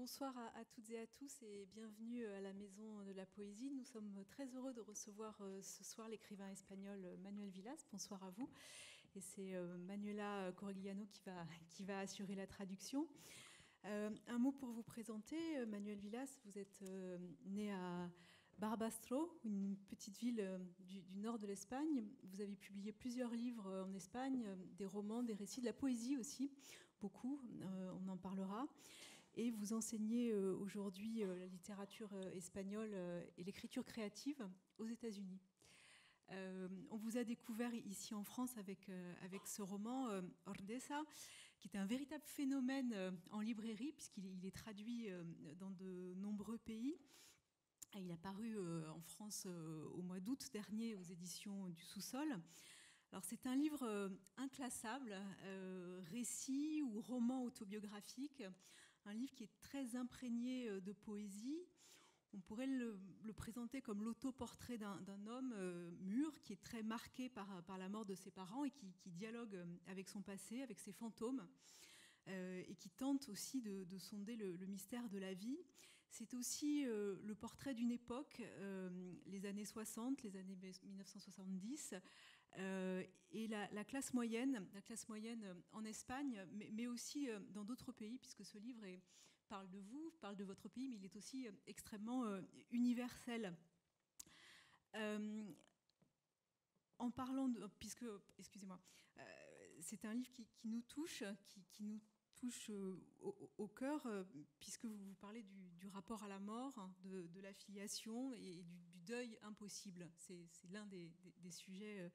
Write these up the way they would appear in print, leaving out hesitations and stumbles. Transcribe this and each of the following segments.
Bonsoir à toutes et à tous et bienvenue à la Maison de la Poésie. Nous sommes très heureux de recevoir ce soir l'écrivain espagnol Manuel Vilas. Bonsoir à vous. Et c'est Manuela Corigliano qui va assurer la traduction. Un mot pour vous présenter. Manuel Vilas, vous êtes né à Barbastro, une petite ville du nord de l'Espagne. Vous avez publié plusieurs livres en Espagne, des romans, des récits, de la poésie aussi, beaucoup, on en parlera. Et vous enseignez aujourd'hui la littérature espagnole et l'écriture créative aux États-Unis. On vous a découvert ici en France avec ce roman Ordesa, qui est un véritable phénomène en librairie, puisqu'il est traduit dans de nombreux pays. Et il a paru en France au mois d'août dernier aux éditions du Sous-Sol. Alors c'est un livre inclassable, récit ou roman autobiographique, un livre qui est très imprégné de poésie. On pourrait le présenter comme l'autoportrait d'un homme mûr qui est très marqué par la mort de ses parents et qui dialogue avec son passé, avec ses fantômes, et qui tente aussi de sonder le mystère de la vie. C'est aussi le portrait d'une époque, les années 60, les années 1970, et la classe moyenne en Espagne, mais aussi dans d'autres pays, puisque ce livre parle de vous, parle de votre pays, mais il est aussi extrêmement universel. En parlant de... excusez-moi, c'est un livre qui nous touche, qui nous touche au cœur, puisque vous parlez du rapport à la mort, de l'affiliation et du deuil impossible. C'est l'un des sujets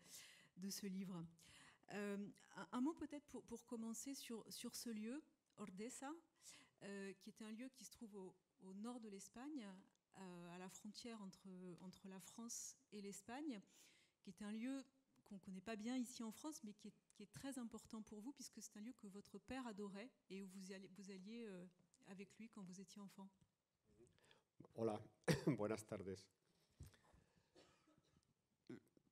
de ce livre. Un mot peut-être pour commencer sur ce lieu, Ordesa, qui est un lieu qui se trouve au nord de l'Espagne, à la frontière entre la France et l'Espagne, qui est un lieu qu'on ne connaît pas bien ici en France, mais qui est très important pour vous, puisque c'est un lieu que votre père adorait et où vous alliez avec lui quand vous étiez enfant. Hola, buenas tardes.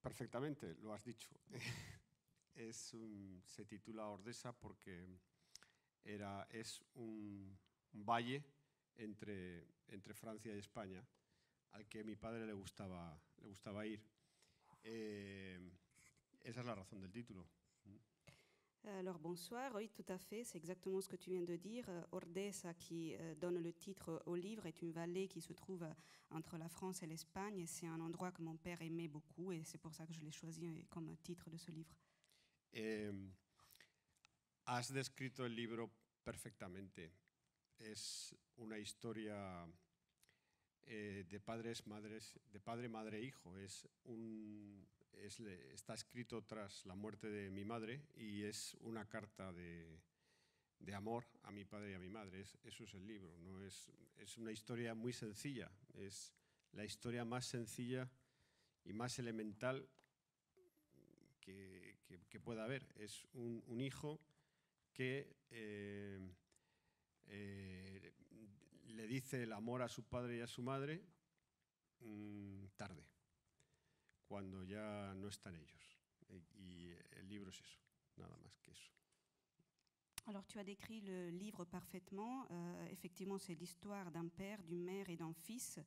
Perfectamente, lo has dicho. Se titula Ordesa porque es un valle entre Francia y España al que a mi padre le gustaba ir. Esa es la razón del título. Alors bonsoir, oui tout à fait, c'est exactement ce que tu viens de dire. Ordesa, qui donne le titre au livre, est une vallée qui se trouve entre la France et l'Espagne, et c'est un endroit que mon père aimait beaucoup, et c'est pour ça que je l'ai choisi comme titre de ce livre. Has descrito el libro perfectamente. Es una historia de padres, madres, de padre, madre, hijo. Está escrito tras la muerte de mi madre y es una carta de amor a mi padre y a mi madre. Eso es el libro. ¿No? Es una historia muy sencilla. Es la historia más sencilla y más elemental que pueda haber. Es un hijo que le dice el amor a su padre y a su madre tarde, cuando ya no están ellos. Y el libro es eso, nada más que eso. Alors tu as décrit le livre parfaitement. Effectivement, c'est l'histoire d'un père, d'une mère et d'un fils.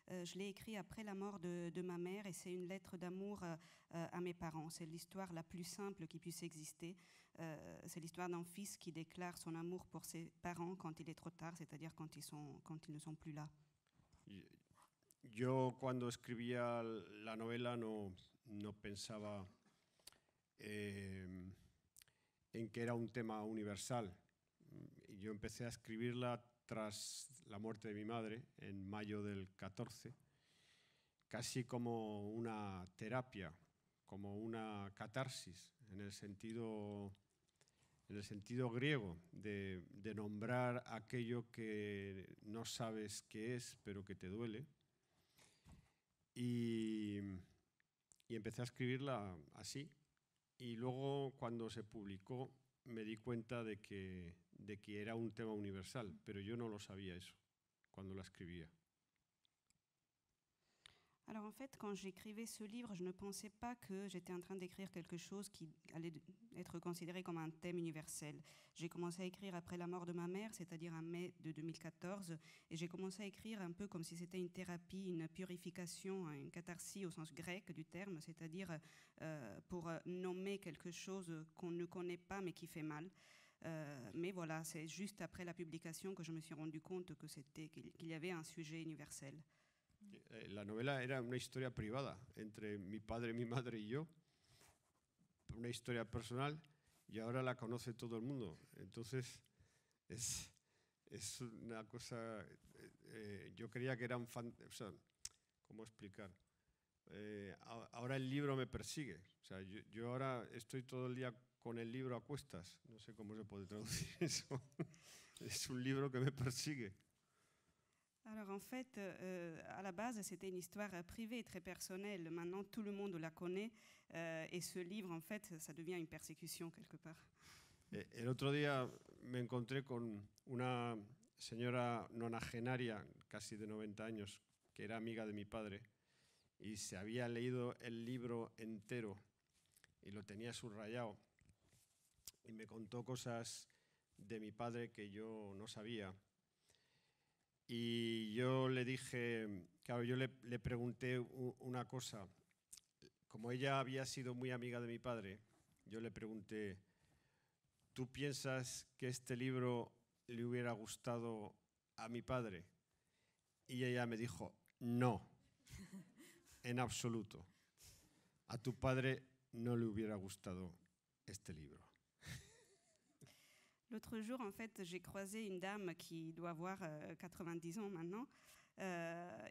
Je l'ai écrit après la mort de ma mère et c'est une lettre d'amour à mes parents. C'est l'histoire la plus simple qui puisse exister. C'est l'histoire d'un fils qui déclare son amour pour ses parents quand il est trop tard, c'est-à-dire quand ils ne sont plus là. Yo cuando escribía la novela no pensaba en que era un tema universal. Yo empecé a escribirla tras la muerte de mi madre en mayo del 14, casi como una terapia, como una catarsis, en el sentido griego de nombrar aquello que no sabes qué es, pero que te duele. Y empecé a escribirla así. Y luego, cuando se publicó, me di cuenta de que era un tema universal, pero yo no lo sabía eso cuando la escribía. Alors en fait, quand j'écrivais ce livre, je ne pensais pas que j'étais en train d'écrire quelque chose qui allait être considéré comme un thème universel. J'ai commencé à écrire après la mort de ma mère, c'est-à-dire en mai de 2014, et j'ai commencé à écrire un peu comme si c'était une thérapie, une purification, une catharsis au sens grec du terme, c'est-à-dire pour nommer quelque chose qu'on ne connaît pas mais qui fait mal. Mais voilà, c'est juste après la publication que je me suis rendu compte qu'il y avait un sujet universel. La novela era una historia privada entre mi padre, mi madre y yo, una historia personal, y ahora la conoce todo el mundo. Entonces es una cosa, yo creía que eran, o sea, ¿cómo explicar? Ahora el libro me persigue, o sea, yo ahora estoy todo el día con el libro a cuestas, no sé cómo se puede traducir eso, es un libro que me persigue. Alors en fait, à la base, c'était une histoire privée, très personnelle. Maintenant, tout le monde la connaît et ce livre, en fait, ça devient une persécution quelque part. El otro día me encontré con una señora nonagenaria, casi de 90 años, que era amiga de mi padre y se había leído el libro entero y lo tenía subrayado y me contó cosas de mi padre que yo no sabía. Y yo le dije, claro, yo le pregunté una cosa. Como ella había sido muy amiga de mi padre, yo le pregunté, ¿tú piensas que este libro le hubiera gustado a mi padre? Y ella me dijo, no, en absoluto. A tu padre no le hubiera gustado este libro. L'autre jour, en fait, j'ai croisé une dame qui doit avoir 90 ans maintenant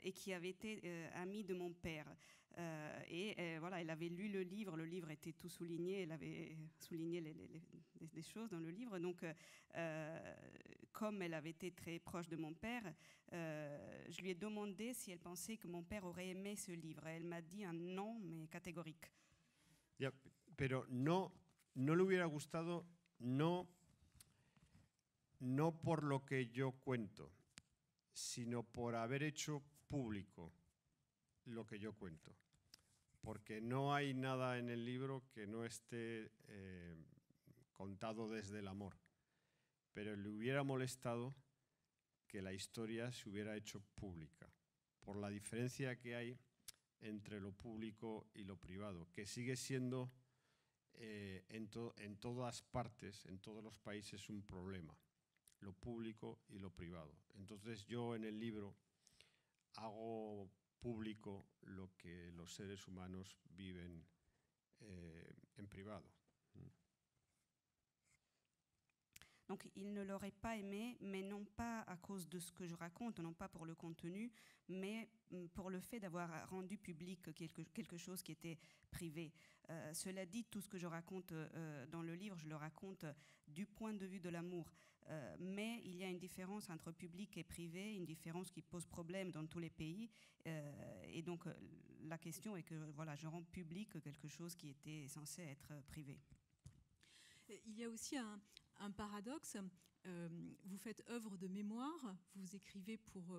et qui avait été amie de mon père. Voilà, elle avait lu le livre était tout souligné, elle avait souligné des choses dans le livre. Donc, comme elle avait été très proche de mon père, je lui ai demandé si elle pensait que mon père aurait aimé ce livre. Elle m'a dit un non, mais catégorique. Ya, pero no le hubiera gustado, no por lo que yo cuento, sino por haber hecho público lo que yo cuento. Porque no hay nada en el libro que no esté contado desde el amor. Pero le hubiera molestado que la historia se hubiera hecho pública, por la diferencia que hay entre lo público y lo privado, que sigue siendo en todas partes, en todos los países, un problema, lo público y lo privado. Entonces yo en el libro hago público lo que los seres humanos viven en privado. Donc, il ne l'aurait pas aimé, mais non pas à cause de ce que je raconte, non pas pour le contenu, mais pour le fait d'avoir rendu public quelque chose qui était privé. Cela dit, tout ce que je raconte dans le livre, je le raconte du point de vue de l'amour. Mais il y a une différence entre public et privé, une différence qui pose problème dans tous les pays. Et donc, la question est que voilà, je rends public quelque chose qui était censé être privé. Il y a aussi un paradoxe. Vous faites œuvre de mémoire, vous écrivez pour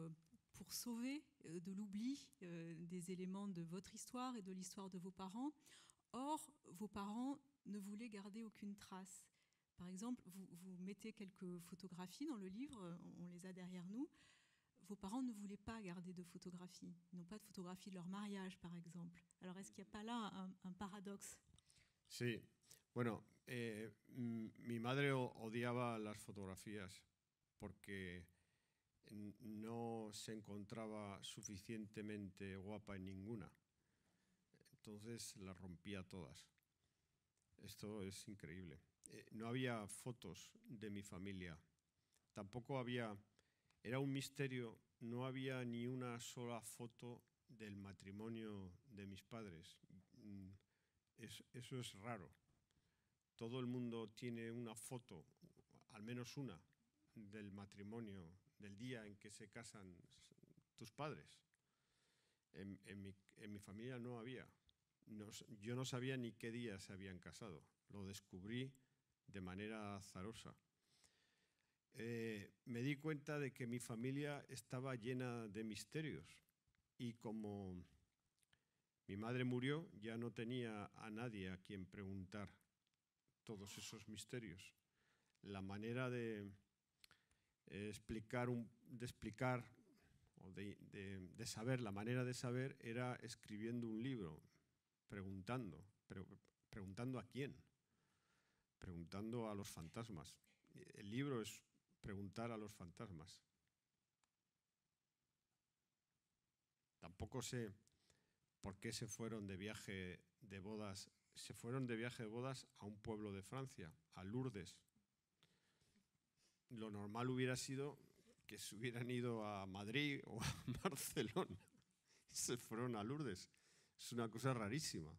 sauver de l'oubli des éléments de votre histoire et de l'histoire de vos parents. Or, vos parents ne voulaient garder aucune trace. Par exemple, vous mettez quelques photographies dans le livre, on les a derrière nous. Vos parents ne voulaient pas garder de photographies. Ils n'ont pas de photographies de leur mariage, par exemple. Alors, est-ce qu'il n'y a pas là un paradoxe? Sí, bueno, mi madre odiaba las fotografías porque no se encontraba suficientemente guapa en ninguna. Entonces las rompía todas. Esto es increíble. No había fotos de mi familia. Tampoco había, era un misterio, no había ni una sola foto del matrimonio de mis padres. Eso es raro. Todo el mundo tiene una foto, al menos una, del matrimonio, del día en que se casan tus padres. En mi familia no había. Yo no sabía ni qué día se habían casado. Lo descubrí de manera azarosa. Me di cuenta de que mi familia estaba llena de misterios y como mi madre murió, ya no tenía a nadie a quien preguntar todos esos misterios. La manera de explicar o de saber, la manera de saber era escribiendo un libro, preguntando. Pero ¿preguntando a quién? Preguntando a los fantasmas. El libro es preguntar a los fantasmas. Tampoco sé por qué se fueron de viaje de bodas. Se fueron de viaje de bodas a un pueblo de Francia, a Lourdes. Lo normal hubiera sido que se hubieran ido a Madrid o a Barcelona. Se fueron a Lourdes. Es una cosa rarísima.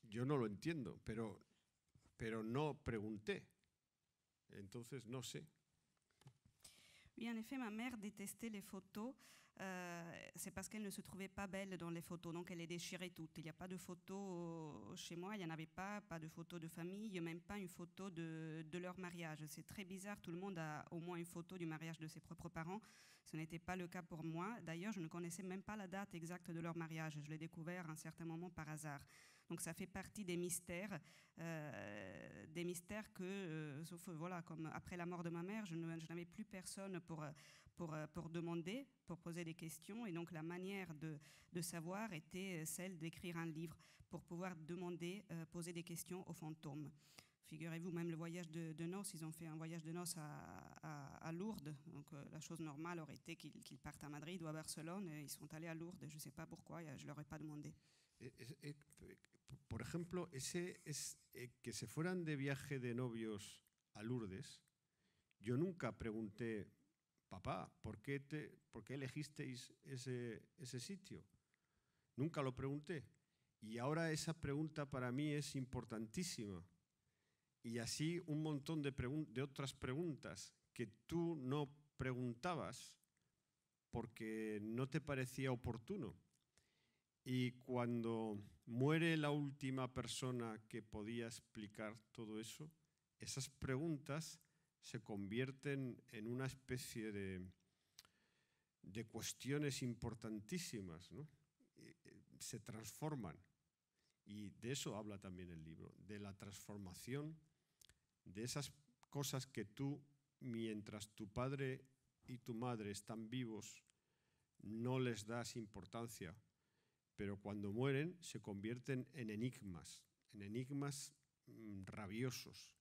Yo no lo entiendo, pero no pregunté. Entonces, no sé. Oui, en effet, ma mère détestait les photos. C'est parce qu'elle ne se trouvait pas belle dans les photos, donc elle les déchirait toutes. Il n'y a pas de photos chez moi, il n'y en avait pas de photos de famille, même pas une photo de leur mariage. C'est très bizarre, tout le monde a au moins une photo du mariage de ses propres parents. Ce n'était pas le cas pour moi. D'ailleurs, je ne connaissais même pas la date exacte de leur mariage. Je l'ai découvert à un certain moment par hasard. Donc ça fait partie des mystères que, sauf voilà, comme après la mort de ma mère, je n'avais plus personne pour demander, pour poser des questions. Et donc la manière de savoir était celle d'écrire un livre pour pouvoir demander, poser des questions aux fantômes. Figurez-vous, même le voyage de noces, ils ont fait un voyage de noces à Lourdes. Donc la chose normale aurait été qu'ils partent à Madrid ou à Barcelone. Et ils sont allés à Lourdes. Je ne sais pas pourquoi, je ne leur ai pas demandé. Por ejemplo, que se fueran de viaje de novios a Lourdes, yo nunca pregunté, papá, ¿por qué elegisteis ese sitio? Nunca lo pregunté. Y ahora esa pregunta para mí es importantísima. Y así un montón de otras preguntas que tú no preguntabas porque no te parecía oportuno. Y cuando muere la última persona que podía explicar todo eso, esas preguntas se convierten en una especie de cuestiones importantísimas, ¿no? Se transforman. Y de eso habla también el libro, de la transformación de esas cosas que tú, mientras tu padre y tu madre están vivos, no les das importancia, pero cuando mueren se convierten en enigmas rabiosos,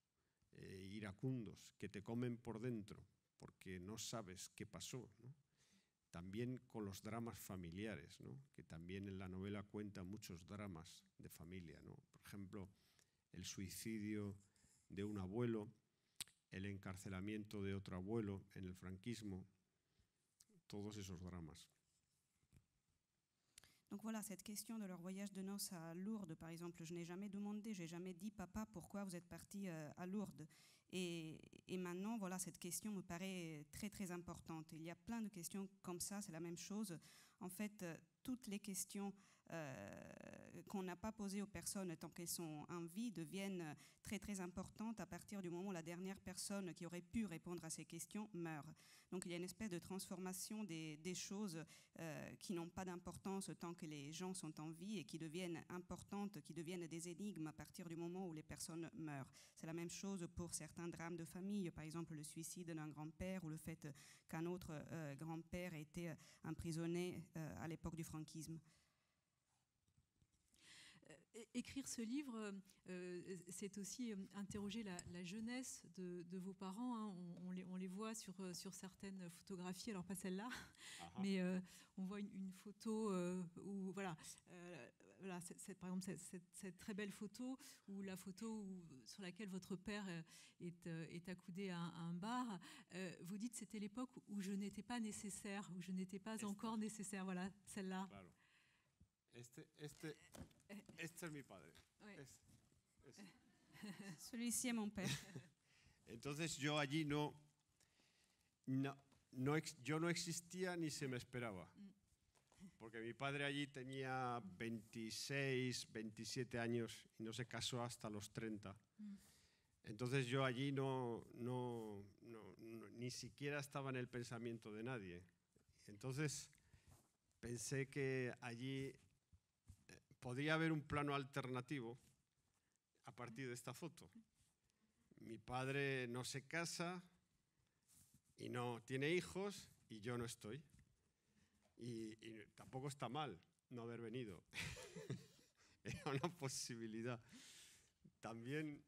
iracundos, que te comen por dentro, porque no sabes qué pasó, ¿no? También con los dramas familiares, ¿no? Que también en la novela cuenta muchos dramas de familia, ¿no? Por ejemplo, el suicidio de un abuelo, el encarcelamiento de otro abuelo en el franquismo, todos esos dramas. Donc voilà, cette question de leur voyage de noces à Lourdes, par exemple, je n'ai jamais demandé, je n'ai jamais dit « Papa, pourquoi vous êtes parti à Lourdes ?» Et maintenant, voilà, cette question me paraît très, très importante. Il y a plein de questions comme ça, c'est la même chose. En fait, toutes les questions qu'on n'a pas posées aux personnes tant qu'elles sont en vie deviennent très, très importantes à partir du moment où la dernière personne qui aurait pu répondre à ces questions meurt. Donc il y a une espèce de transformation des choses qui n'ont pas d'importance tant que les gens sont en vie et qui deviennent importantes, qui deviennent des énigmes à partir du moment où les personnes meurent. C'est la même chose pour certains drames de famille, par exemple le suicide d'un grand-père ou le fait qu'un autre grand-père ait été emprisonné à l'époque du franquisme. Écrire ce livre, c'est aussi interroger la jeunesse de vos parents. Hein. On les voit sur certaines photographies, alors pas celle-là, mais on voit une photo où, voilà, par exemple, cette très belle photo, ou la photo sur laquelle votre père est accoudé à un bar. Vous dites c'était l'époque où je n'étais pas nécessaire, où je n'étais pas encore nécessaire. Voilà, celle-là. Claro. Este es mi padre. Oui. Celui-ci est mon père. Entonces yo allí yo no existía ni se me esperaba. Porque mi padre allí tenía 26, 27 años y no se casó hasta los 30. Entonces yo allí ni siquiera estaba en el pensamiento de nadie. Entonces pensé que allí podría haber un plano alternativo a partir de esta foto. Mi padre no se casa y no tiene hijos y yo no estoy. Y tampoco está mal no haber venido. Era una posibilidad. También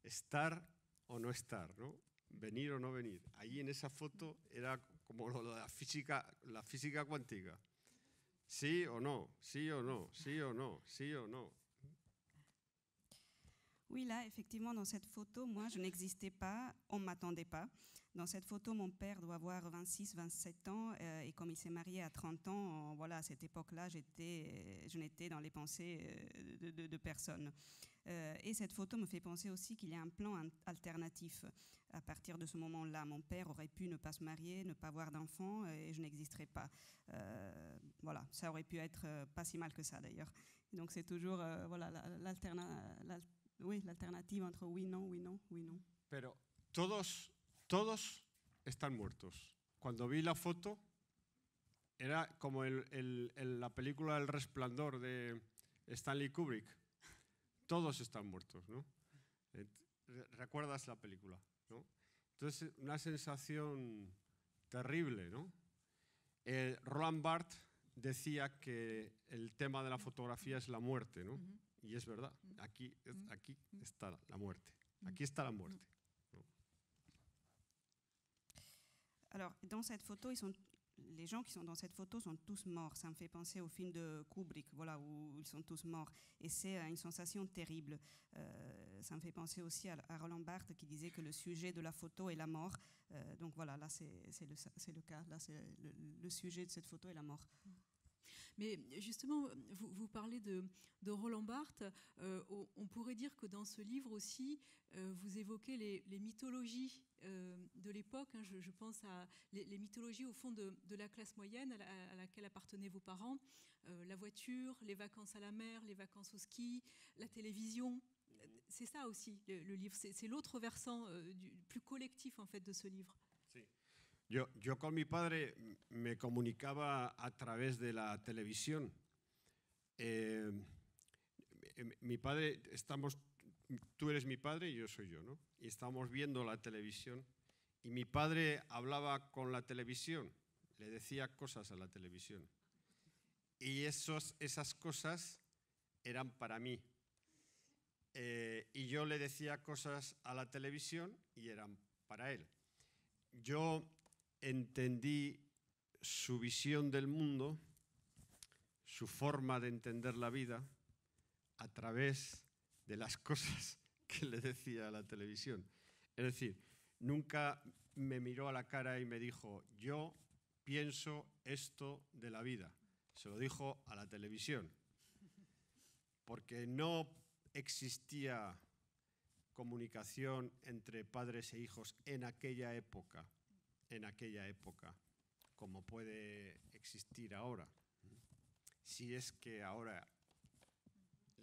estar o no estar, ¿no? Venir o no venir. Allí en esa foto era como la física cuántica. Sí o no, sí o no, sí o no, sí o no. Oui, là, effectivement, dans cette photo, moi, je n'existais pas, on ne m'attendait pas. Dans cette photo, mon père doit avoir 26, 27 ans, et comme il s'est marié à 30 ans, voilà, à cette époque-là, je n'étais dans les pensées de personne. Et cette photo me fait penser aussi qu'il y a un plan alternatif. À partir de ce moment-là, mon père aurait pu ne pas se marier, ne pas avoir d'enfants, et je n'existerais pas. Voilà, ça aurait pu être pas si mal que ça, d'ailleurs. Donc c'est toujours voilà, l'alternative entre oui, non, oui, non, oui, non. Pero todos están muertos. Cuando vi la foto, era como la película El Resplandor de Stanley Kubrick. Todos están muertos, ¿no? ¿Recuerdas la película? ¿No? Entonces, una sensación terrible, ¿no? Roland Barthes decía que el tema de la fotografía es la muerte, ¿no? Y es verdad, aquí está la muerte. Aquí está la muerte. ¿No? Alors, dans cette photo, les gens qui sont dans cette photo sont tous morts. Ça me fait penser au film de Kubrick, voilà, où ils sont tous morts. Et c'est une sensation terrible. Ça me fait penser aussi à Roland Barthes qui disait que le sujet de la photo est la mort. Donc voilà, là c'est le cas. Là, c'est le sujet de cette photo est la mort. Mais justement, vous parlez de Roland Barthes. On pourrait dire que dans ce livre aussi, vous évoquez les mythologies de l'époque. Hein, je pense à les mythologies au fond de la classe moyenne à laquelle appartenaient vos parents. La voiture, les vacances à la mer, les vacances au ski, la télévision. C'est ça aussi, le livre. C'est l'autre versant plus collectif en fait de ce livre. Sí. Yo con mi padre me comunicaba a través de la televisión. Mi padre, tú eres mi padre y yo soy yo, ¿no? Y estábamos viendo la televisión y mi padre hablaba con la televisión, le decía cosas a la televisión. Y esas cosas eran para mí. Y yo le decía cosas a la televisión y eran para él. Yo entendí su visión del mundo, su forma de entender la vida a través de las cosas que le decía a la televisión. Es decir, nunca me miró a la cara y me dijo, yo pienso esto de la vida. Se lo dijo a la televisión, porque no existía comunicación entre padres e hijos en aquella época, como puede existir ahora. Si es que ahora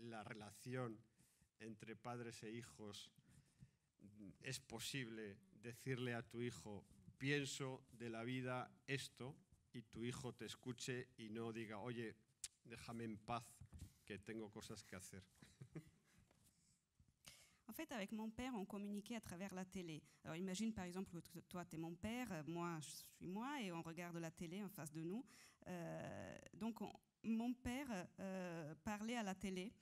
la relación entre padres e hijos es posible decirle a tu hijo, pienso de la vida esto, y tu hijo te escuche y no diga, oye, déjame en paz, que tengo cosas que hacer. En fait, avec mon père, on communiquait à travers la télé. Alors imagine par exemple que toi, tu es mon père, moi, je suis moi, et on regarde la télé en face de nous. Donc mon père parlait à la télé,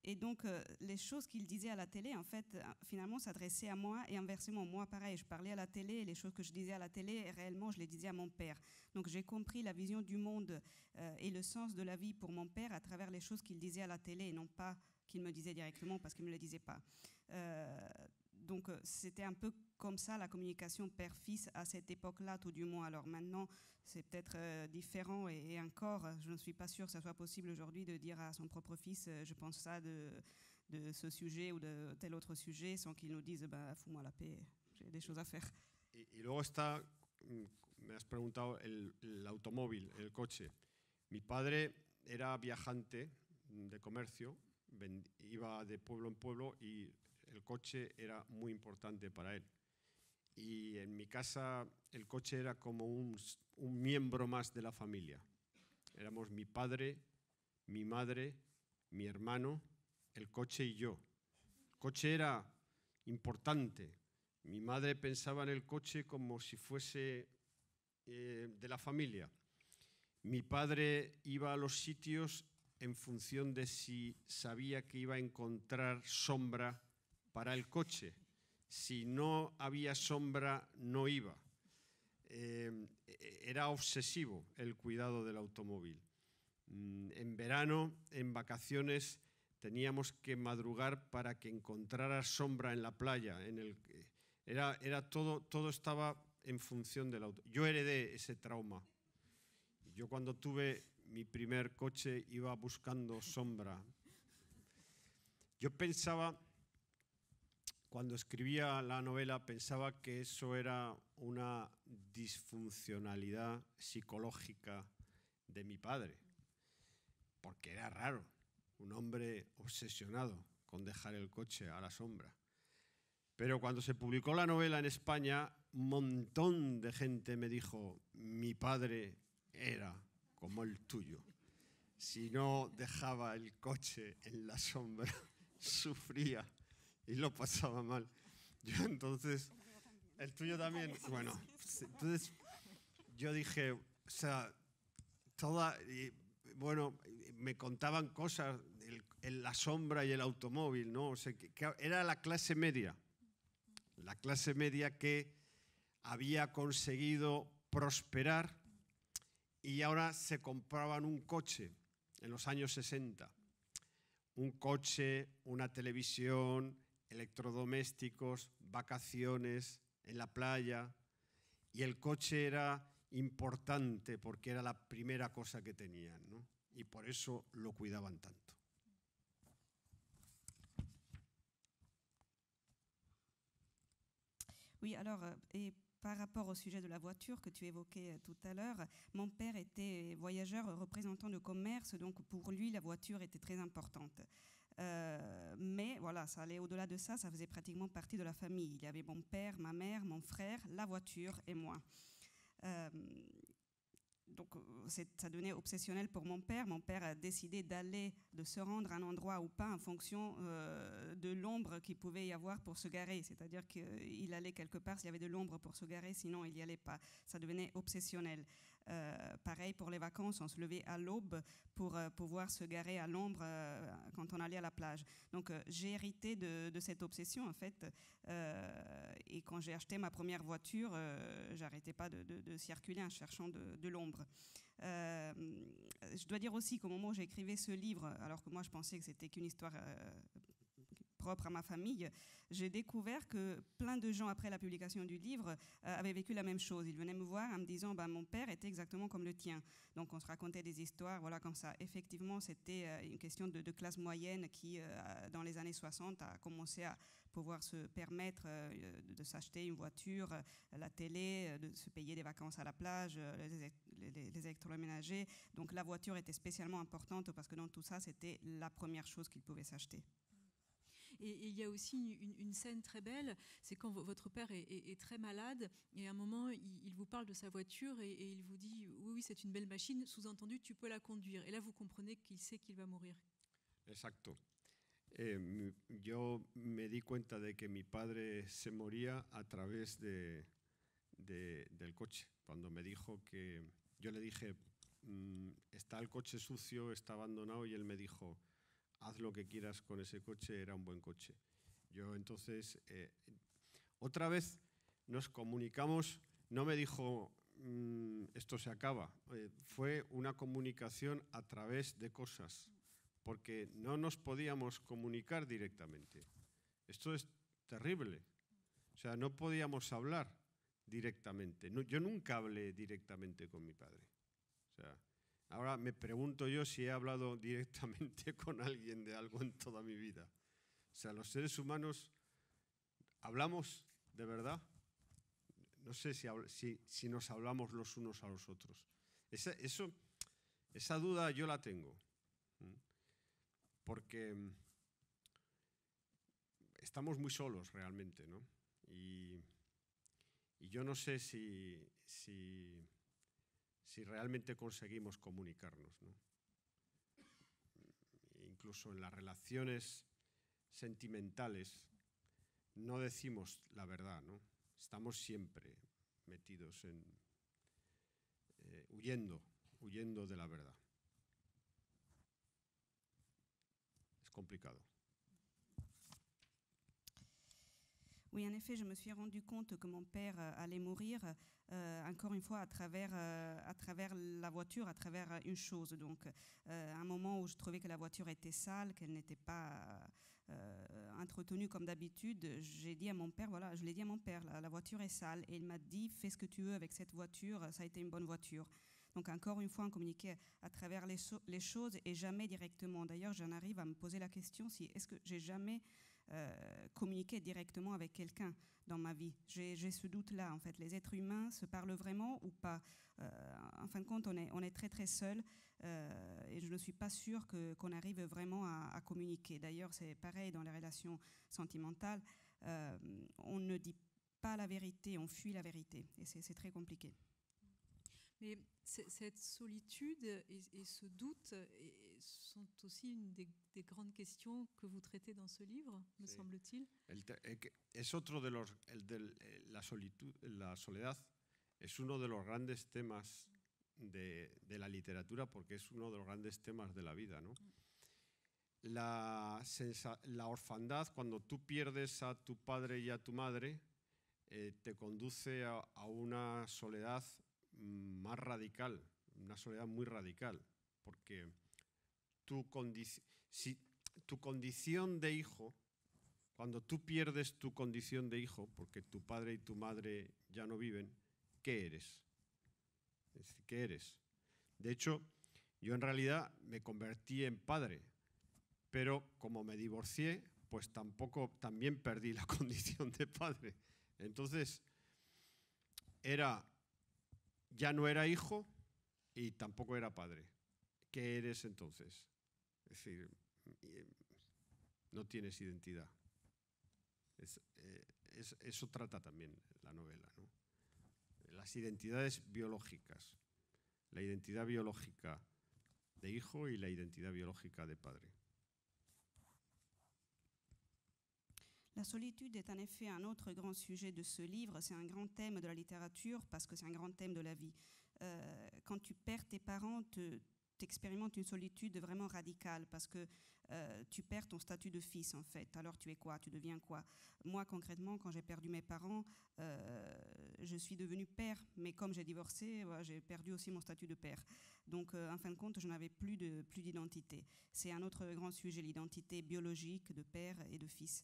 et donc les choses qu'il disait à la télé, en fait, finalement, s'adressaient à moi, et inversement, moi, pareil, je parlais à la télé, et les choses que je disais à la télé, réellement, je les disais à mon père. Donc j'ai compris la vision du monde et le sens de la vie pour mon père à travers les choses qu'il disait à la télé, et non pas qu'il me disait directement parce qu'il ne me le disait pas. Donc c'était un peu comme ça la communication père-fils à cette époque-là, tout du moins. Alors maintenant, c'est peut-être différent et encore, je ne suis pas sûre que ça soit possible aujourd'hui de dire à son propre fils, je pense ça de ce sujet ou de tel autre sujet, sans qu'il nous dise, bah, fous-moi la paix, j'ai des choses à faire. Y luego está, me has preguntado, el automóvil, el coche. Mi padre era viajante de comercio, iba de pueblo en pueblo y el coche era muy importante para él. Y en mi casa el coche era como un miembro más de la familia. Éramos mi padre, mi madre, mi hermano, el coche y yo. El coche era importante. Mi madre pensaba en el coche como si fuese de la familia. Mi padre iba a los sitios en función de si sabía que iba a encontrar sombra para el coche. Si no había sombra, no iba. Era obsesivo el cuidado del automóvil. En verano, en vacaciones, teníamos que madrugar para que encontrara sombra en la playa. Todo estaba en función del auto. Yo heredé ese trauma. Yo cuando tuve mi primer coche iba buscando sombra. Yo pensaba, cuando escribía la novela, pensaba que eso era una disfuncionalidad psicológica de mi padre, porque era raro, un hombre obsesionado con dejar el coche a la sombra. Pero cuando se publicó la novela en España, un montón de gente me dijo, mi padre era como el tuyo. Si no dejaba el coche en la sombra, sufría y lo pasaba mal. Yo entonces, el tuyo también, bueno, entonces yo dije, o sea, me contaban cosas, la sombra y el automóvil, ¿no? O sea, que era la clase media que había conseguido prosperar y ahora se compraban un coche en los años 60. Un coche, una televisión, electrodomésticos, vacaciones en la playa. Y el coche era importante porque era la primera cosa que tenían, ¿no? Y por eso lo cuidaban tanto. Oui, alors, et par rapport au sujet de la voiture que tu évoquais tout à l'heure, mon père était voyageur, représentant de commerce, donc pour lui, la voiture était très importante. Mais voilà, ça allait au-delà de ça, ça faisait pratiquement partie de la famille. Il y avait mon père, ma mère, mon frère, la voiture et moi. Donc ça devenait obsessionnel pour mon père. Mon père a décidé de se rendre à un endroit ou pas en fonction de l'ombre qu'il pouvait y avoir pour se garer. C'est-à-dire qu'il allait quelque part s'il y avait de l'ombre pour se garer, sinon il n'y allait pas. Ça devenait obsessionnel. Pareil pour les vacances, on se levait à l'aube pour pouvoir se garer à l'ombre quand on allait à la plage. Donc j'ai hérité de cette obsession en fait. Et quand j'ai acheté ma première voiture, j'arrêtais pas de circuler en cherchant de l'ombre. Je dois dire aussi qu'au moment où j'écrivais ce livre, alors que moi je pensais que c'était qu'une histoire propre à ma famille, j'ai découvert que plein de gens après la publication du livre avaient vécu la même chose. Ils venaient me voir en me disant mon père était exactement comme le tien. Donc on se racontait des histoires, voilà, comme ça. Effectivement, c'était une question de classe moyenne qui, dans les années 60, a commencé à pouvoir se permettre de s'acheter une voiture, la télé, de se payer des vacances à la plage, les électroménagers. Donc la voiture était spécialement importante parce que dans tout ça, c'était la première chose qu'ils pouvaient s'acheter. Et il y a aussi une scène très belle, c'est quand votre père est très malade et à un moment il vous parle de sa voiture et il vous dit oui c'est une belle machine, sous-entendu tu peux la conduire. Et là vous comprenez qu'il sait qu'il va mourir. Exacto. Yo me di cuenta de que mi padre se moría a través del coche. Cuando me dijo que yo le dije está el coche sucio, está abandonado y él me dijo haz lo que quieras con ese coche, era un buen coche. Yo entonces, otra vez nos comunicamos, no me dijo esto se acaba, fue una comunicación a través de cosas, porque no nos podíamos comunicar directamente. Esto es terrible, o sea, no podíamos hablar directamente. No, yo nunca hablé directamente con mi padre, o sea, ahora me pregunto yo si he hablado directamente con alguien de algo en toda mi vida. O sea, los seres humanos, ¿hablamos de verdad? No sé si nos hablamos los unos a los otros. Esa duda yo la tengo. Porque estamos muy solos realmente, ¿no? Y yo no sé si realmente conseguimos comunicarnos, ¿no? incluso en las relaciones sentimentales, no decimos la verdad, ¿no? Estamos siempre metidos en huyendo de la verdad. Es complicado. Oui, en effet, je me suis rendu compte que mon père allait mourir, encore une fois, à travers la voiture, à travers une chose. Donc, un moment où je trouvais que la voiture était sale, qu'elle n'était pas entretenue comme d'habitude, j'ai dit à mon père, voilà, je l'ai dit à mon père, la voiture est sale. Et il m'a dit, fais ce que tu veux avec cette voiture, ça a été une bonne voiture. Donc, encore une fois, on communiquait à travers les choses et jamais directement. D'ailleurs, j'en arrive à me poser la question, est-ce que j'ai jamais communiquer directement avec quelqu'un dans ma vie. J'ai ce doute-là, en fait. Les êtres humains se parlent vraiment ou pas. En fin de compte, on est très très seul et je ne suis pas sûre qu'on arrive vraiment à communiquer. D'ailleurs, c'est pareil dans les relations sentimentales. On ne dit pas la vérité, on fuit la vérité et c'est très compliqué. Mais cette solitude et ce doute sont aussi une des grandes questions que vous traitez dans ce livre, me semble-t-il. Es otro de los, la soledad es uno de los grandes temas de la literatura porque es uno de los grandes temas de la vida, ¿no? La orfandad, cuando tú pierdes a tu padre y a tu madre, te conduce a una soledad más radical, una soledad muy radical, porque tu condición de hijo, cuando tú pierdes tu condición de hijo, porque tu padre y tu madre ya no viven, ¿qué eres? Es decir, ¿qué eres? De hecho, yo en realidad me convertí en padre, pero como me divorcié, pues también perdí la condición de padre. Entonces, ya no era hijo y tampoco era padre. ¿Qué eres entonces? Es decir, no tienes identidad. Eso trata también la novela, ¿no? Las identidades biológicas. La identidad biológica de hijo y la identidad biológica de padre. La solitude est en effet un autre grand sujet de ce livre. C'est un grand thème de la littérature parce que c'est un grand thème de la vie. Quand tu perds tes parents, tu expérimentes une solitude vraiment radicale parce que tu perds ton statut de fils en fait. Alors tu es quoi? Tu deviens quoi? Moi concrètement, quand j'ai perdu mes parents, je suis devenue père, mais comme j'ai divorcé, j'ai perdu aussi mon statut de père. Donc en fin de compte, je n'avais plus d'identité. C'est un autre grand sujet, l'identité biologique de père et de fils.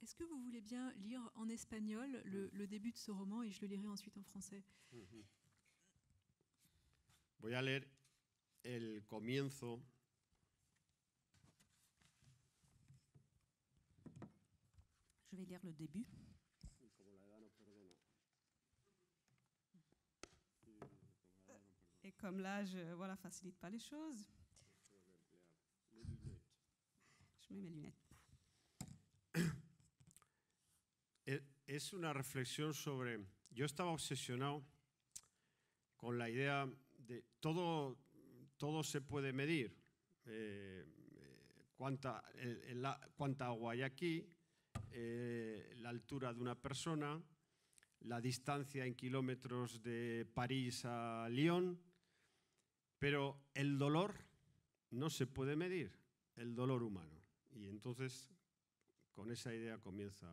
Est-ce que vous voulez bien lire en espagnol le début de ce roman et je le lirai ensuite en français? Voy a leer el comienzo. Je vais lire le début. Et comme l'âge, voilà, facilite pas les choses. Je mets mes lunettes. Es una reflexión sobre... Yo estaba obsesionado con la idea de todo se puede medir. Cuánta agua hay aquí, la altura de una persona, la distancia en kilómetros de París a Lyon, pero el dolor no se puede medir, el dolor humano. Y entonces, con esa idea comienza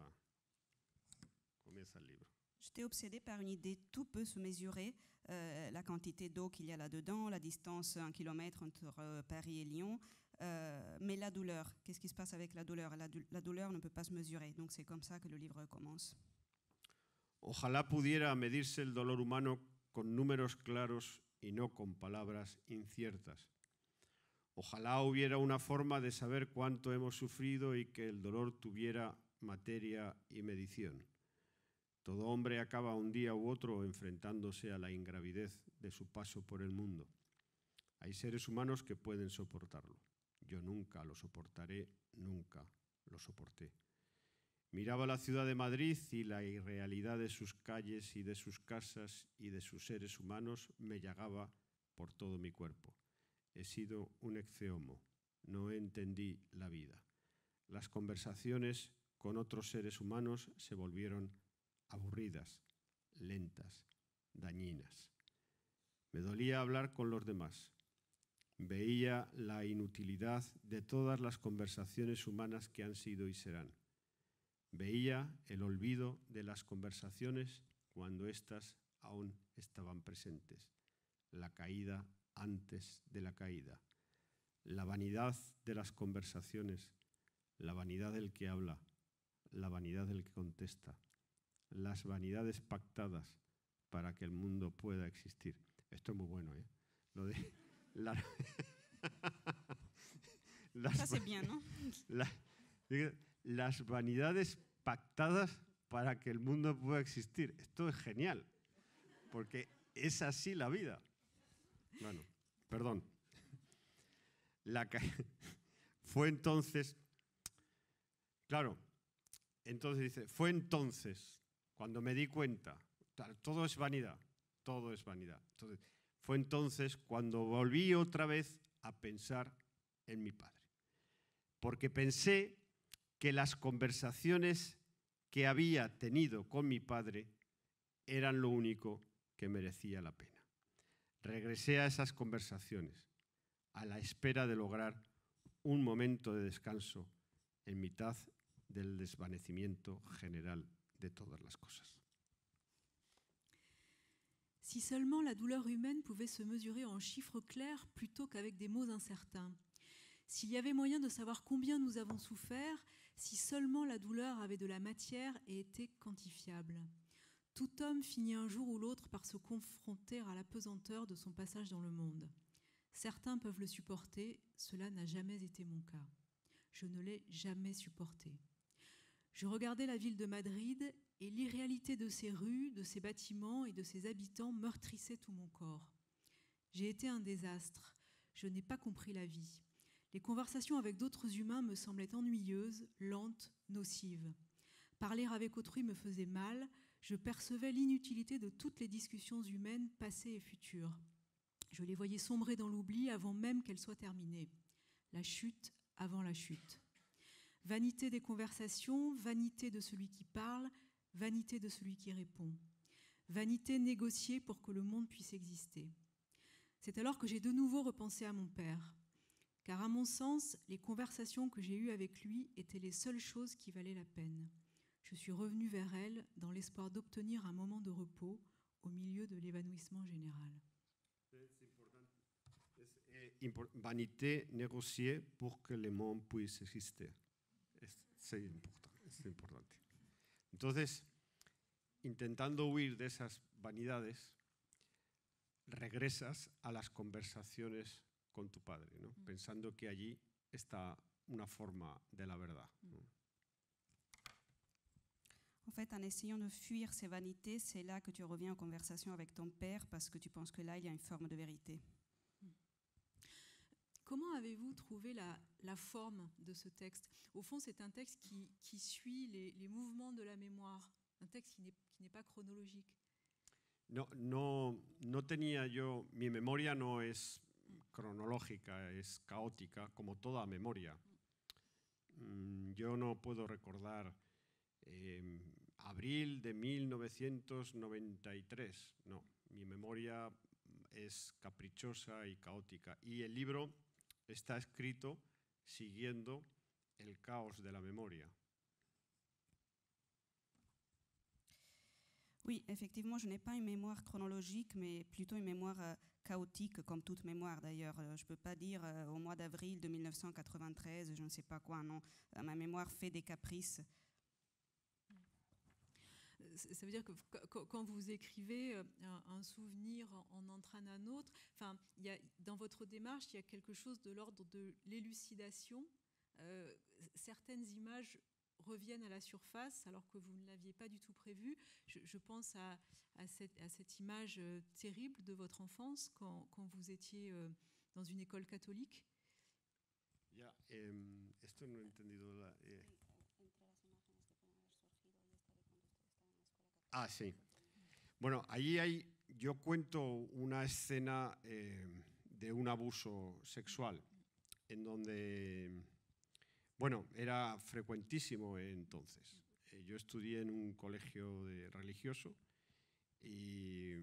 el libro. J'étais obsédée par une idée, tout peut se mesurer, la quantité d'eau qu'il y a là-dedans, la distance 1 kilomètre entre Paris et Lyon, mais la douleur, qu'est-ce qui se passe avec la douleur? La douleur ne peut pas se mesurer, donc c'est comme ça que le livre commence. Ojalá pudiera medirse el dolor humano con números claros y no con palabras inciertas. Ojalá hubiera una forma de saber cuánto hemos sufrido y que el dolor tuviera materia y medición. Todo hombre acaba un día u otro enfrentándose a la ingravidez de su paso por el mundo. Hay seres humanos que pueden soportarlo. Yo nunca lo soportaré, nunca lo soporté. Miraba la ciudad de Madrid y la irrealidad de sus calles y de sus casas y de sus seres humanos me llagaba por todo mi cuerpo. He sido un ecceomo, no entendí la vida. Las conversaciones con otros seres humanos se volvieron aburridas, lentas, dañinas. Me dolía hablar con los demás. Veía la inutilidad de todas las conversaciones humanas que han sido y serán. Veía el olvido de las conversaciones cuando éstas aún estaban presentes. La caída antes de la caída. La vanidad de las conversaciones, la vanidad del que habla, la vanidad del que contesta, las vanidades pactadas para que el mundo pueda existir. Esto es muy bueno, ¿eh? Lo de Ça, c'est bien, ¿no? Las vanidades pactadas para que el mundo pueda existir. Esto es genial, porque es así la vida. Bueno, perdón. Fue entonces, claro, entonces dice, fue entonces cuando me di cuenta, todo es vanidad, todo es vanidad. Entonces, fue entonces cuando volví otra vez a pensar en mi padre, porque pensé que las conversaciones que había tenido con mi padre eran lo único que merecía la pena. Regresé a esas conversaciones, a la espera de lograr un momento de descanso en mitad del desvanecimiento general de todas las cosas. Si seulement la douleur humaine pouvait se mesurer en chiffres clairs plutôt qu'avec des mots incertains. S'il y avait moyen de savoir combien nous avons souffert, si seulement la douleur avait de la matière et était quantifiable. Tout homme finit un jour ou l'autre par se confronter à la pesanteur de son passage dans le monde. Certains peuvent le supporter, cela n'a jamais été mon cas. Je ne l'ai jamais supporté. Je regardais la ville de Madrid et l'irréalité de ses rues, de ses bâtiments et de ses habitants meurtrissait tout mon corps. J'ai été un désastre. Je n'ai pas compris la vie. Les conversations avec d'autres humains me semblaient ennuyeuses, lentes, nocives. Parler avec autrui me faisait mal. Je percevais l'inutilité de toutes les discussions humaines passées et futures. Je les voyais sombrer dans l'oubli avant même qu'elles soient terminées. La chute avant la chute. Vanité des conversations, vanité de celui qui parle, vanité de celui qui répond. Vanité négociée pour que le monde puisse exister. C'est alors que j'ai de nouveau repensé à mon père. Car à mon sens, les conversations que j'ai eues avec lui étaient les seules choses qui valaient la peine. Je suis revenue vers elle dans l'espoir d'obtenir un moment de repos au milieu de l'évanouissement général. Vanité négociée pour que le monde puisse exister. C'est importante. Entonces, intentando huir de esas vanidades, regresas a las conversaciones con tu padre, ¿no? Pensando que allí está una forma de la verdad, ¿no? En fait, en essayant de fuir ces vanités, c'est là que tu reviens en conversation avec ton père parce que tu penses que là, il y a une forme de vérité. Comment avez-vous trouvé la forme de ce texte? Au fond, c'est un texte qui suit les mouvements de la mémoire, un texte qui n'est pas chronologique. No tenía yo, mi memoria no es cronológica, es caótica, como toda memoria. Yo no puedo recordar abril de 1993, no, mi memoria es caprichosa y caótica. Y el libro está escrito siguiendo el caos de la memoria. Oui, effectivement, je n'ai pas une mémoire chronologique, mais plutôt une mémoire chaotique, comme toute mémoire d'ailleurs. Je ne peux pas dire au mois d'avril de 1993, je ne sais pas quoi, non. Ma mémoire fait des caprices. Ça veut dire que quand vous écrivez un souvenir en entraîne un autre, enfin, dans votre démarche, il y a quelque chose de l'ordre de l'élucidation. Certaines images reviennent à la surface alors que vous ne l'aviez pas du tout prévu. Je pense à cette image terrible de votre enfance quand vous étiez dans une école catholique. Esto no he entendido. Sí. Bueno, allí yo cuento una escena de un abuso sexual en donde, bueno, era frecuentísimo entonces. Yo estudié en un colegio religioso y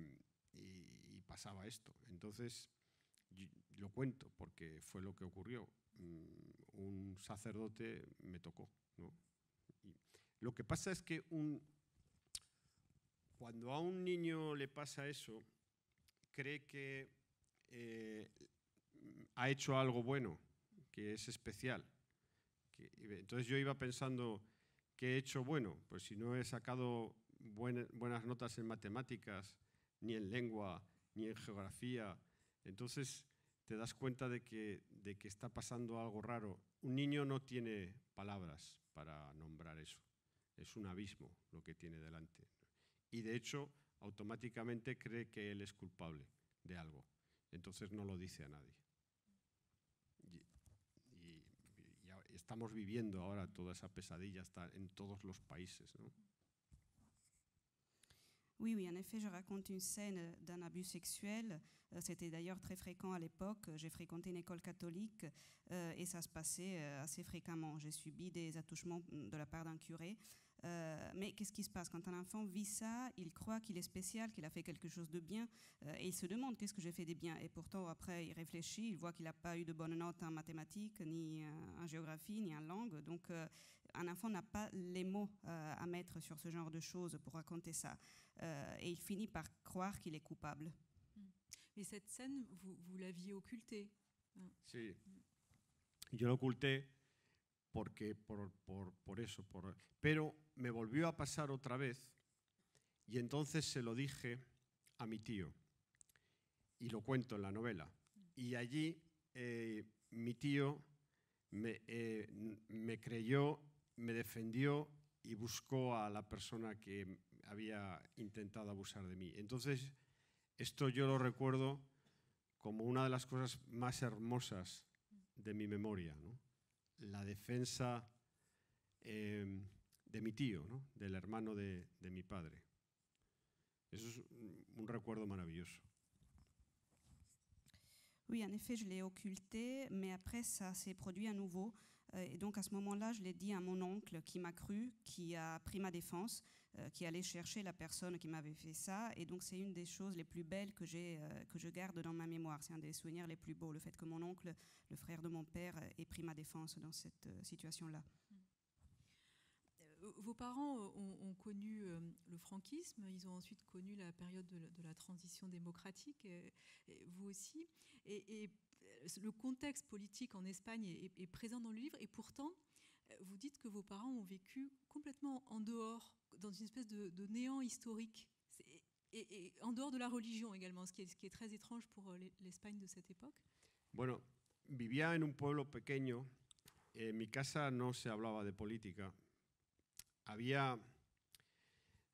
pasaba esto. Entonces, lo cuento porque fue lo que ocurrió. Un sacerdote me tocó, ¿no? Y lo que pasa es que cuando a un niño le pasa eso, cree que ha hecho algo bueno, que es especial. Entonces yo iba pensando, ¿qué he hecho bueno? Pues si no he sacado buenas notas en matemáticas, ni en lengua, ni en geografía, entonces te das cuenta de que está pasando algo raro. Un niño no tiene palabras para nombrar eso. Es un abismo lo que tiene delante. Y de hecho, automáticamente cree que él es culpable de algo. Entonces no lo dice a nadie. Y estamos viviendo ahora toda esa pesadilla, está en todos los países, ¿no? Oui, oui, en effet, je raconte une scène d'un abus sexuel. C'était d'ailleurs très fréquent à l'époque. J'ai fréquenté une école catholique et ça se passait assez fréquemment. J'ai subi des attouchements de la part d'un curé. Mais qu'est-ce qui se passe? Quand un enfant vit ça, il croit qu'il est spécial, qu'il a fait quelque chose de bien et il se demande qu'est-ce que j'ai fait de bien. Et pourtant, après, il réfléchit, il voit qu'il n'a pas eu de bonnes notes en mathématiques, ni en géographie, ni en langue. Donc, un enfant n'a pas les mots à mettre sur ce genre de choses pour raconter ça. Et il finit par croire qu'il est coupable. Mais cette scène, vous l'aviez occultée. Sí, yo lo oculté porque por eso. Pero me volvió a pasar otra vez y entonces se lo dije a mi tío y lo cuento en la novela. Y allí mi tío me creyó, me defendió y buscó a la persona que había intentado abusar de mí. Entonces, esto yo lo recuerdo como una de las cosas más hermosas de mi memoria, ¿no? La defensa de mi tío, ¿no? Del hermano de mi padre. Eso es un recuerdo maravilloso. Oui, en effet, je l'ai occulté, mais après, ça s'est produit à nouveau. Et donc, à ce moment-là, je l'ai dit à mon oncle qui m'a cru, qui a pris ma défense, qui allait chercher la personne qui m'avait fait ça. Et donc, c'est une des choses les plus belles que je garde dans ma mémoire. C'est un des souvenirs les plus beaux, le fait que mon oncle, le frère de mon père, ait pris ma défense dans cette situation-là. Vos parents ont connu le franquisme, ils ont ensuite connu la période de la transition démocratique, et vous aussi. Et le contexte politique en Espagne est présent dans le livre, et pourtant, vous dites que vos parents ont vécu complètement en dehors, dans une espèce de néant historique, et en dehors de la religion également, ce qui est très étrange pour l'Espagne de cette époque. Bueno, vivía en un pueblo pequeño, en mi casa no se hablaba de política. Había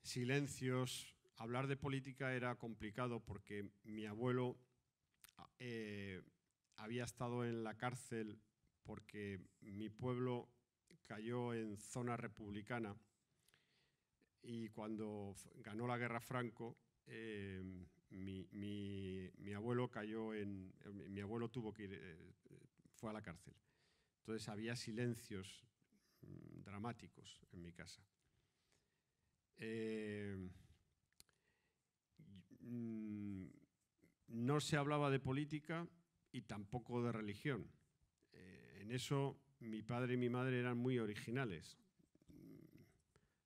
silencios, hablar de política era complicado porque mi abuelo había estado en la cárcel porque mi pueblo cayó en zona republicana y cuando ganó la guerra Franco, mi abuelo mi abuelo tuvo que ir, fue a la cárcel. Entonces había silencios dramáticos en mi casa. No se hablaba de política y tampoco de religión. En eso mi padre y mi madre eran muy originales.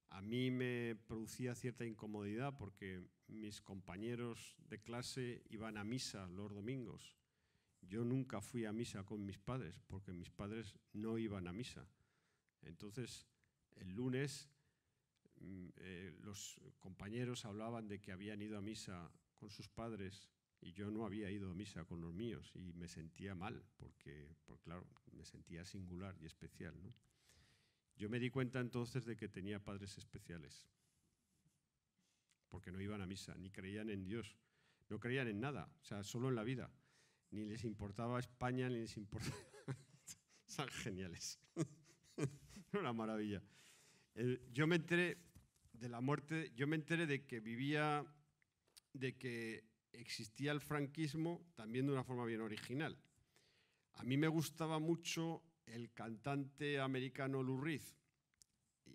A mí me producía cierta incomodidad porque mis compañeros de clase iban a misa los domingos. Yo nunca fui a misa con mis padres porque mis padres no iban a misa. Entonces, el lunes los compañeros hablaban de que habían ido a misa con sus padres y yo no había ido a misa con los míos y me sentía mal porque claro, me sentía singular y especial, ¿no? Yo me di cuenta entonces de que tenía padres especiales porque no iban a misa, ni creían en Dios, no creían en nada, o sea, solo en la vida. Ni les importaba España, ni les importaba... Son geniales. Una maravilla. Yo me enteré de la muerte, yo me enteré de que existía el franquismo también de una forma bien original. A mí me gustaba mucho el cantante americano Lou Reed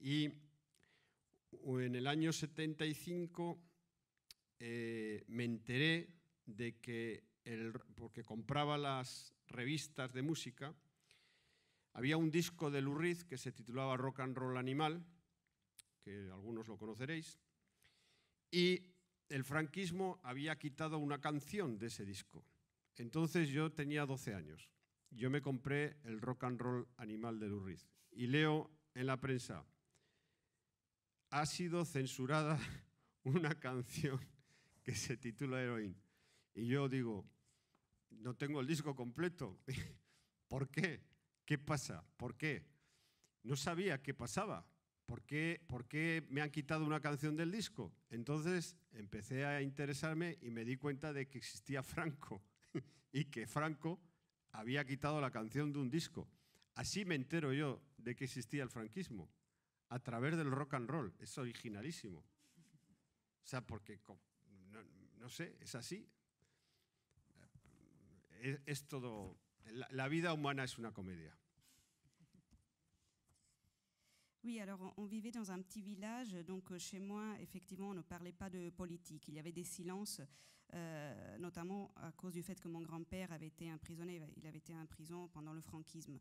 y en el año 75 me enteré de que, porque compraba las revistas de música, había un disco de Lou Reed que se titulaba Rock and Roll Animal, que algunos lo conoceréis, y el franquismo había quitado una canción de ese disco. Entonces yo tenía 12 años. Yo me compré el Rock and Roll Animal de Lou Reed y leo en la prensa: ha sido censurada una canción que se titula Heroin. Y yo digo, no tengo el disco completo. ¿Por qué? ¿Qué pasa? ¿Por qué? No sabía qué pasaba. ¿Por qué me han quitado una canción del disco? Entonces empecé a interesarme y me di cuenta de que existía Franco y que Franco había quitado la canción de un disco. Así me entero yo de que existía el franquismo, a través del rock and roll. Es originalísimo. O sea, porque, no sé, es así. Es todo. La vida humana es una comédia. Oui, alors on vivait dans un petit village, donc chez moi, effectivement, on ne parlait pas de politique. Il y avait des silences, notamment à cause du fait que mon grand-père avait été emprisonné, il avait été en prison pendant le franquisme.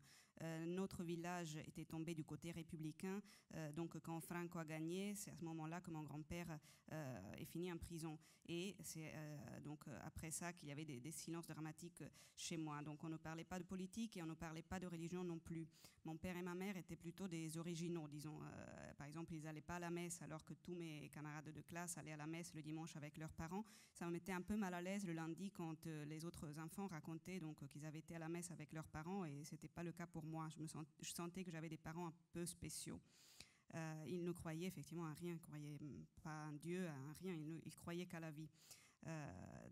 Notre village était tombé du côté républicain, donc quand Franco a gagné, c'est à ce moment-là que mon grand-père est fini en prison. Et c'est donc après ça qu'il y avait des silences dramatiques chez moi. Donc on ne parlait pas de politique et on ne parlait pas de religion non plus. Mon père et ma mère étaient plutôt des originaux, disons. Par exemple, ils n'allaient pas à la messe alors que tous mes camarades de classe allaient à la messe le dimanche avec leurs parents. Ça me mettait un peu mal à l'aise le lundi quand les autres enfants racontaient donc, qu'ils avaient été à la messe avec leurs parents et ce n'était pas le cas pour moi. Je sentais que j'avais des parents un peu spéciaux. Ils ne croyaient effectivement à rien, ils ne croyaient pas à Dieu, à rien, ils croyaient qu'à la vie.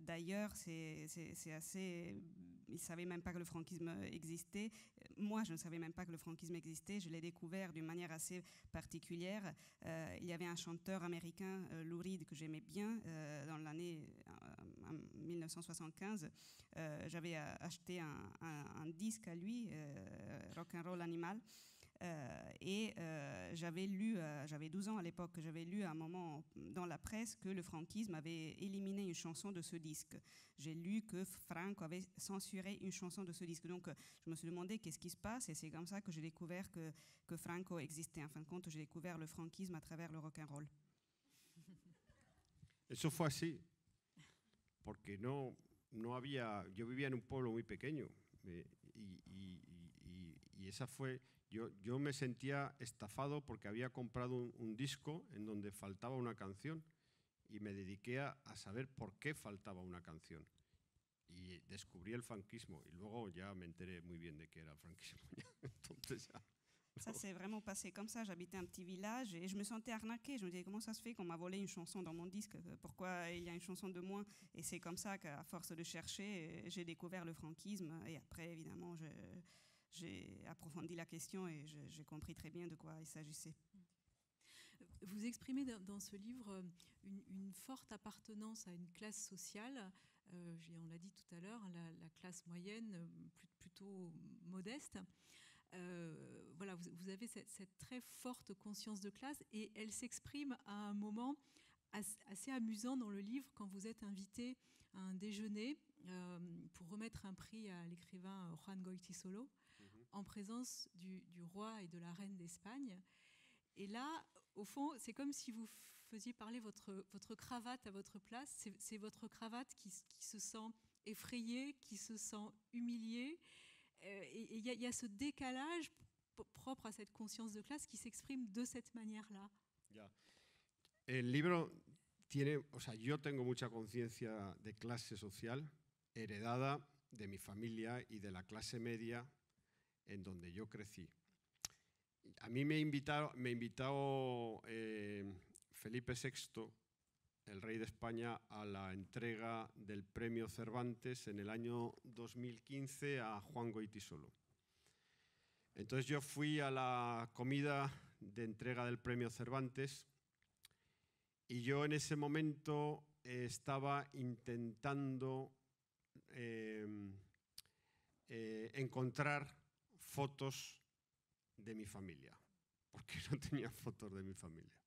D'ailleurs, c'est assez... Ils ne savaient même pas que le franquisme existait. Moi, je ne savais même pas que le franquisme existait. Je l'ai découvert d'une manière assez particulière. Il y avait un chanteur américain, Lou Reed, que j'aimais bien dans l'année 1975. J'avais acheté un disque à lui, Rock and Roll Animal. J'avais lu, j'avais 12 ans à l'époque, j'avais lu à un moment dans la presse que le franquisme avait éliminé une chanson de ce disque. J'ai lu que Franco avait censuré une chanson de ce disque. Donc je me suis demandé qu'est-ce qui se passe et c'est comme ça que j'ai découvert que Franco existait. En fin de compte, j'ai découvert le franquisme à travers le rock and roll. Eso fue así, porque no había, yo vivía en un pueblo muy pequeño y esa fue... Yo me sentía estafado porque había comprado un disco en donde faltaba una canción y me dediqué a saber por qué faltaba una canción. Y descubrí el franquismo y luego ya me enteré muy bien de qué era el franquismo. Entonces ya... Ça s'est vraiment passé comme ça. J'habitais un petit village et je me sentais arnaquée. Je me disais, comment ça se fait qu'on m'a volé une chanson dans mon disque? Pourquoi il y a une chanson de moins? Et c'est comme ça qu'à force de chercher, j'ai découvert le franquisme. Et après, évidemment, j'ai approfondi la question et j'ai compris très bien de quoi il s'agissait. Vous exprimez dans ce livre une forte appartenance à une classe sociale, on l'a dit tout à l'heure, la classe moyenne, plutôt modeste. Voilà, vous avez cette très forte conscience de classe et elle s'exprime à un moment assez amusant dans le livre quand vous êtes invité à un déjeuner pour remettre un prix à l'écrivain Juan Goytisolo, en présence du roi et de la reine d'Espagne. Et là, au fond, c'est comme si vous faisiez parler votre cravate à votre place. C'est votre cravate qui se sent effrayée, qui se sent humiliée. Et il y a ce décalage propre à cette conscience de clase qui s'exprime de cette manière-là. Ya. El libro tiene, o sea, yo tengo mucha conciencia de clase social heredada de mi familia y de la clase media en donde yo crecí. A mí me invitó Felipe VI, el rey de España, a la entrega del premio Cervantes en el año 2015 a Juan Goytisolo. Entonces yo fui a la comida de entrega del premio Cervantes y yo en ese momento estaba intentando encontrar fotos de mi familia, porque no tenía fotos de mi familia.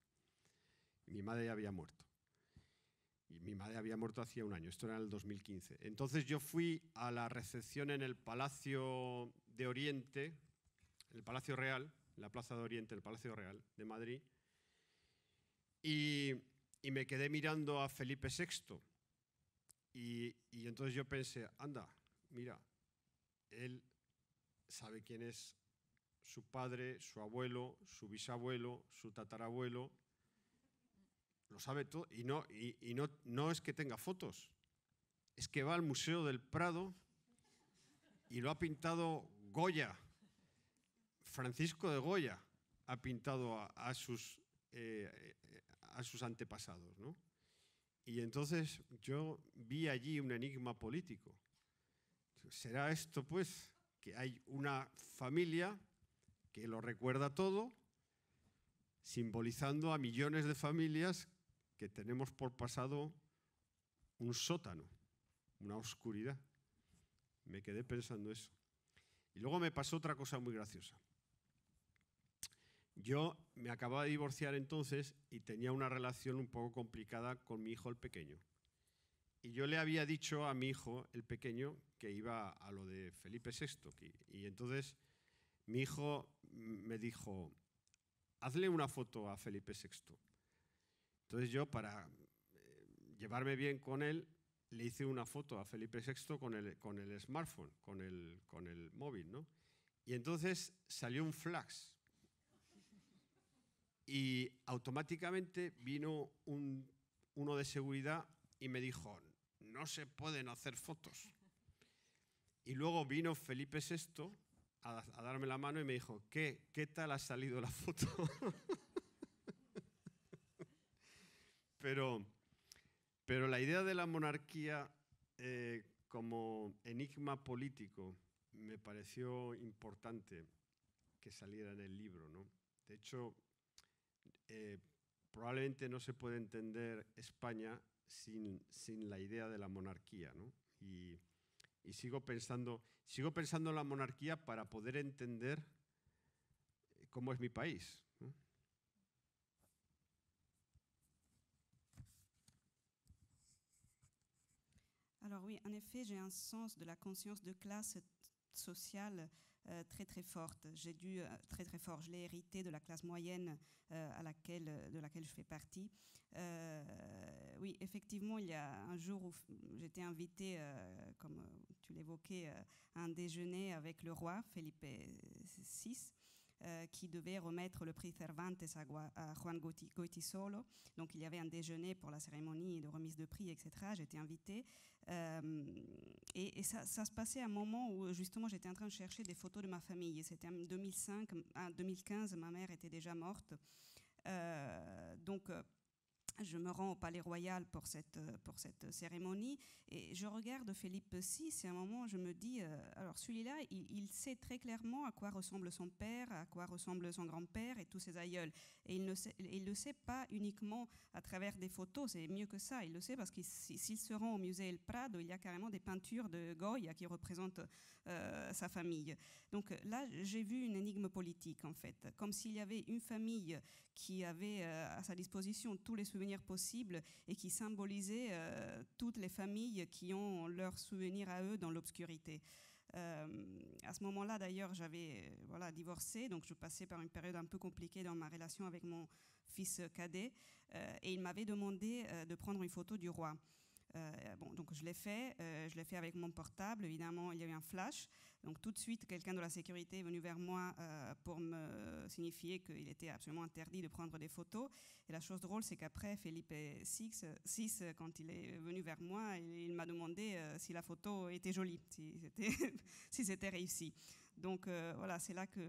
Mi madre ya había muerto. Y mi madre había muerto hacía un año, esto era en el 2015. Entonces yo fui a la recepción en el Palacio de Oriente, el Palacio Real, la Plaza de Oriente, el Palacio Real de Madrid, y me quedé mirando a Felipe VI. Y entonces yo pensé, anda, mira, él sabe quién es su padre, su abuelo, su bisabuelo, su tatarabuelo, lo sabe todo. Y no es que tenga fotos, es que va al Museo del Prado y lo ha pintado Goya. Francisco de Goya ha pintado a sus antepasados, ¿no? Y entonces yo vi allí un enigma político. ¿Será esto, pues, que hay una familia que lo recuerda todo, simbolizando a millones de familias que tenemos por pasado un sótano, una oscuridad? Me quedé pensando eso. Y luego me pasó otra cosa muy graciosa. Yo me acababa de divorciar entonces y tenía una relación un poco complicada con mi hijo el pequeño. Y yo le había dicho a mi hijo el pequeño que iba a lo de Felipe VI. Y entonces mi hijo me dijo, hazle una foto a Felipe VI. Entonces yo, para llevarme bien con él, le hice una foto a Felipe VI con el smartphone, con el móvil, ¿no? Y entonces salió un flash. Y automáticamente vino uno de seguridad y me dijo, no se pueden hacer fotos. Y luego vino Felipe VI a darme la mano y me dijo, ¿qué tal ha salido la foto? Pero la idea de la monarquía como enigma político me pareció importante que saliera en el libro, ¿no? De hecho, probablemente no se puede entender España sin la idea de la monarquía, ¿no? Y sigo pensando en la monarquía para poder entender cómo es mi país, ¿no? Alors oui, en effet, j'ai un sens de la conscience de classe sociale très très forte. Très très fort. Je l'ai hérité de la classe moyenne de laquelle je fais partie. Oui, effectivement, il y a un jour où j'étais invitée, comme tu l'évoquais, à un déjeuner avec le roi Felipe VI. Qui devait remettre le prix Cervantes à Juan Goytisolo. Donc il y avait un déjeuner pour la cérémonie de remise de prix, etc. J'étais invitée. Et ça se passait à un moment où justement j'étais en train de chercher des photos de ma famille. C'était en 2015, ma mère était déjà morte. Donc je me rends au Palais Royal pour cette cérémonie et je regarde Philippe VI et à un moment je me dis, alors celui-là, il sait très clairement à quoi ressemble son père, à quoi ressemble son grand-père et tous ses aïeuls. Et il ne le sait pas uniquement à travers des photos, c'est mieux que ça, il le sait parce que s'il se rend au musée El Prado, il y a carrément des peintures de Goya qui représentent sa famille. Donc là, j'ai vu une énigme politique en fait, comme s'il y avait une famille qui avait à sa disposition tous les souvenirs possibles et qui symbolisait toutes les familles qui ont leurs souvenirs à eux dans l'obscurité. À ce moment-là, d'ailleurs, j'avais divorcé, donc je passais par une période un peu compliquée dans ma relation avec mon fils cadet, et il m'avait demandé de prendre une photo du roi. Donc je l'ai fait avec mon portable, évidemment il y a eu un flash, donc tout de suite quelqu'un de la sécurité est venu vers moi pour me signifier qu'il était absolument interdit de prendre des photos. Et la chose drôle, c'est qu'après Felipe VI, quand il est venu vers moi, il m'a demandé si la photo était jolie, si c'était réussi. Donc voilà, c'est là que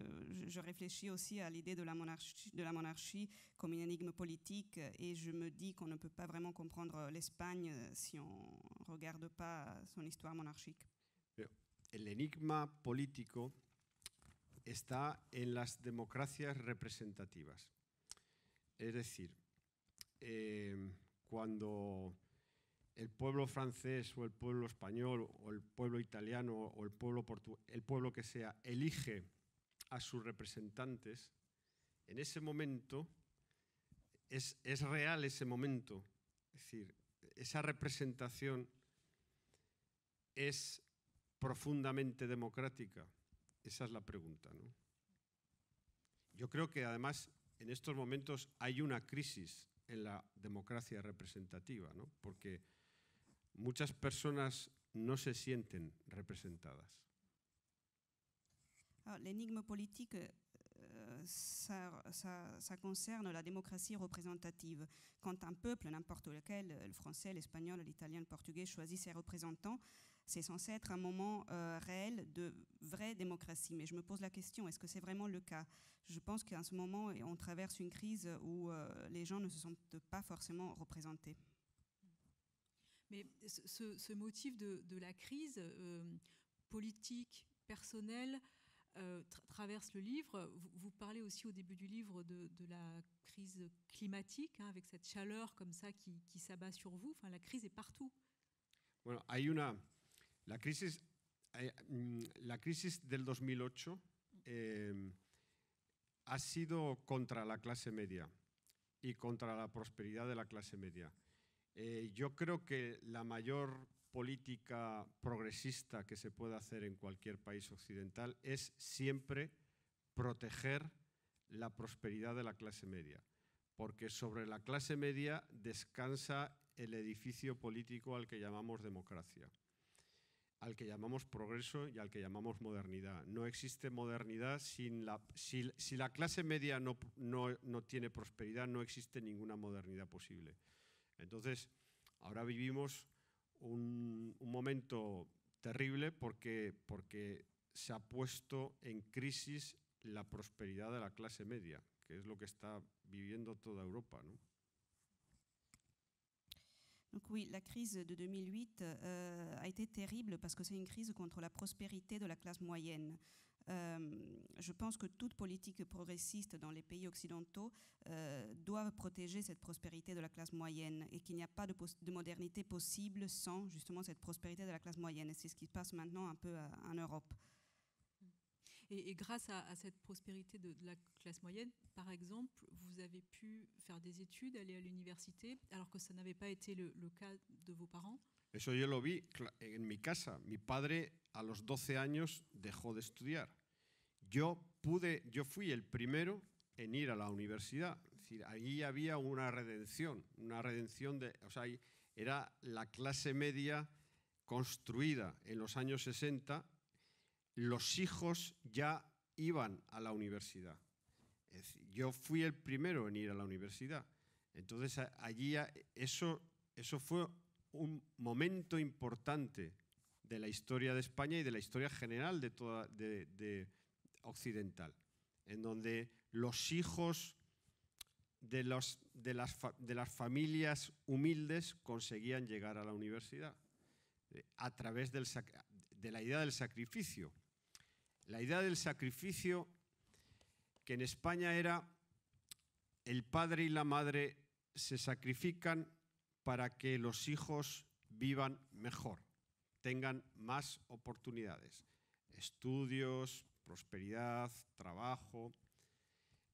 je réfléchis aussi à l'idée de la monarchie comme une énigme politique, et je me dis qu'on ne peut pas vraiment comprendre l'Espagne si on ne regarde pas son histoire monarchique. El enigma político está en las democracias representativas. Es decir, cuando el pueblo francés o el pueblo español o el pueblo italiano o el pueblo que sea elige a sus representantes, en ese momento es real ese momento. Es decir, esa representación es profundamente democrática. Esa es la pregunta, ¿no? Yo creo que además en estos momentos hay una crisis en la democracia representativa, ¿no? Porque muchas personas no se sienten representadas. L'énigme politique, ça concerne la démocratie représentative. Quand un peuple, n'importe lequel, le français, l'espagnol, l'italien, le portugais, choisit ses représentants, c'est censé être un moment réel de vraie démocratie. Mais je me pose la question, est-ce que c'est vraiment le cas? Je pense qu'à ce moment, on traverse une crise où les gens ne se sentent pas forcément représentés. Mais ce motif de la crise politique, personnelle, traverse le livre. Vous parlez aussi au début du livre de la crise climatique, hein, avec cette chaleur comme ça qui s'abat sur vous. Enfin, la crise est partout. Bueno, la crisis del 2008 ha sido contra la clase media y contra la prosperidad de la clase media. Yo creo que la mayor política progresista que se puede hacer en cualquier país occidental es siempre proteger la prosperidad de la clase media, porque sobre la clase media descansa el edificio político al que llamamos democracia, al que llamamos progreso y al que llamamos modernidad. No existe modernidad si la clase media no tiene prosperidad, no existe ninguna modernidad posible. Entonces, ahora vivimos un momento terrible porque se ha puesto en crisis la prosperidad de la clase media, que es lo que está viviendo toda Europa, ¿no? Donc oui, la crise de 2008 a été terrible parce que c'est une crise contre la prospérité de la classe moyenne. Je pense que toute politique progressiste dans les pays occidentaux doit protéger cette prospérité de la classe moyenne et qu'il n'y a pas de modernité possible sans justement cette prospérité de la classe moyenne. Et c'est ce qui se passe maintenant un peu en Europe. Et grâce à cette prospérité de la classe moyenne, par exemple, vous avez pu faire des études, aller à l'université, alors que ça n'avait pas été le cas de vos parents. Eso yo lo vi en mi casa. Mi padre a los 12 años dejó de estudiar. Yo fui el primero en ir a la universidad. Es decir, allí había una redención era la clase media construida en los años 60. Los hijos ya iban a la universidad. Es decir, yo fui el primero en ir a la universidad. Entonces allí eso fue un momento importante de la historia de España y de la historia general de occidental, en donde los hijos de las familias humildes conseguían llegar a la universidad a través de la idea del sacrificio. La idea del sacrificio que en España era el padre y la madre se sacrifican para que los hijos vivan mejor, tengan más oportunidades, estudios, prosperidad, trabajo.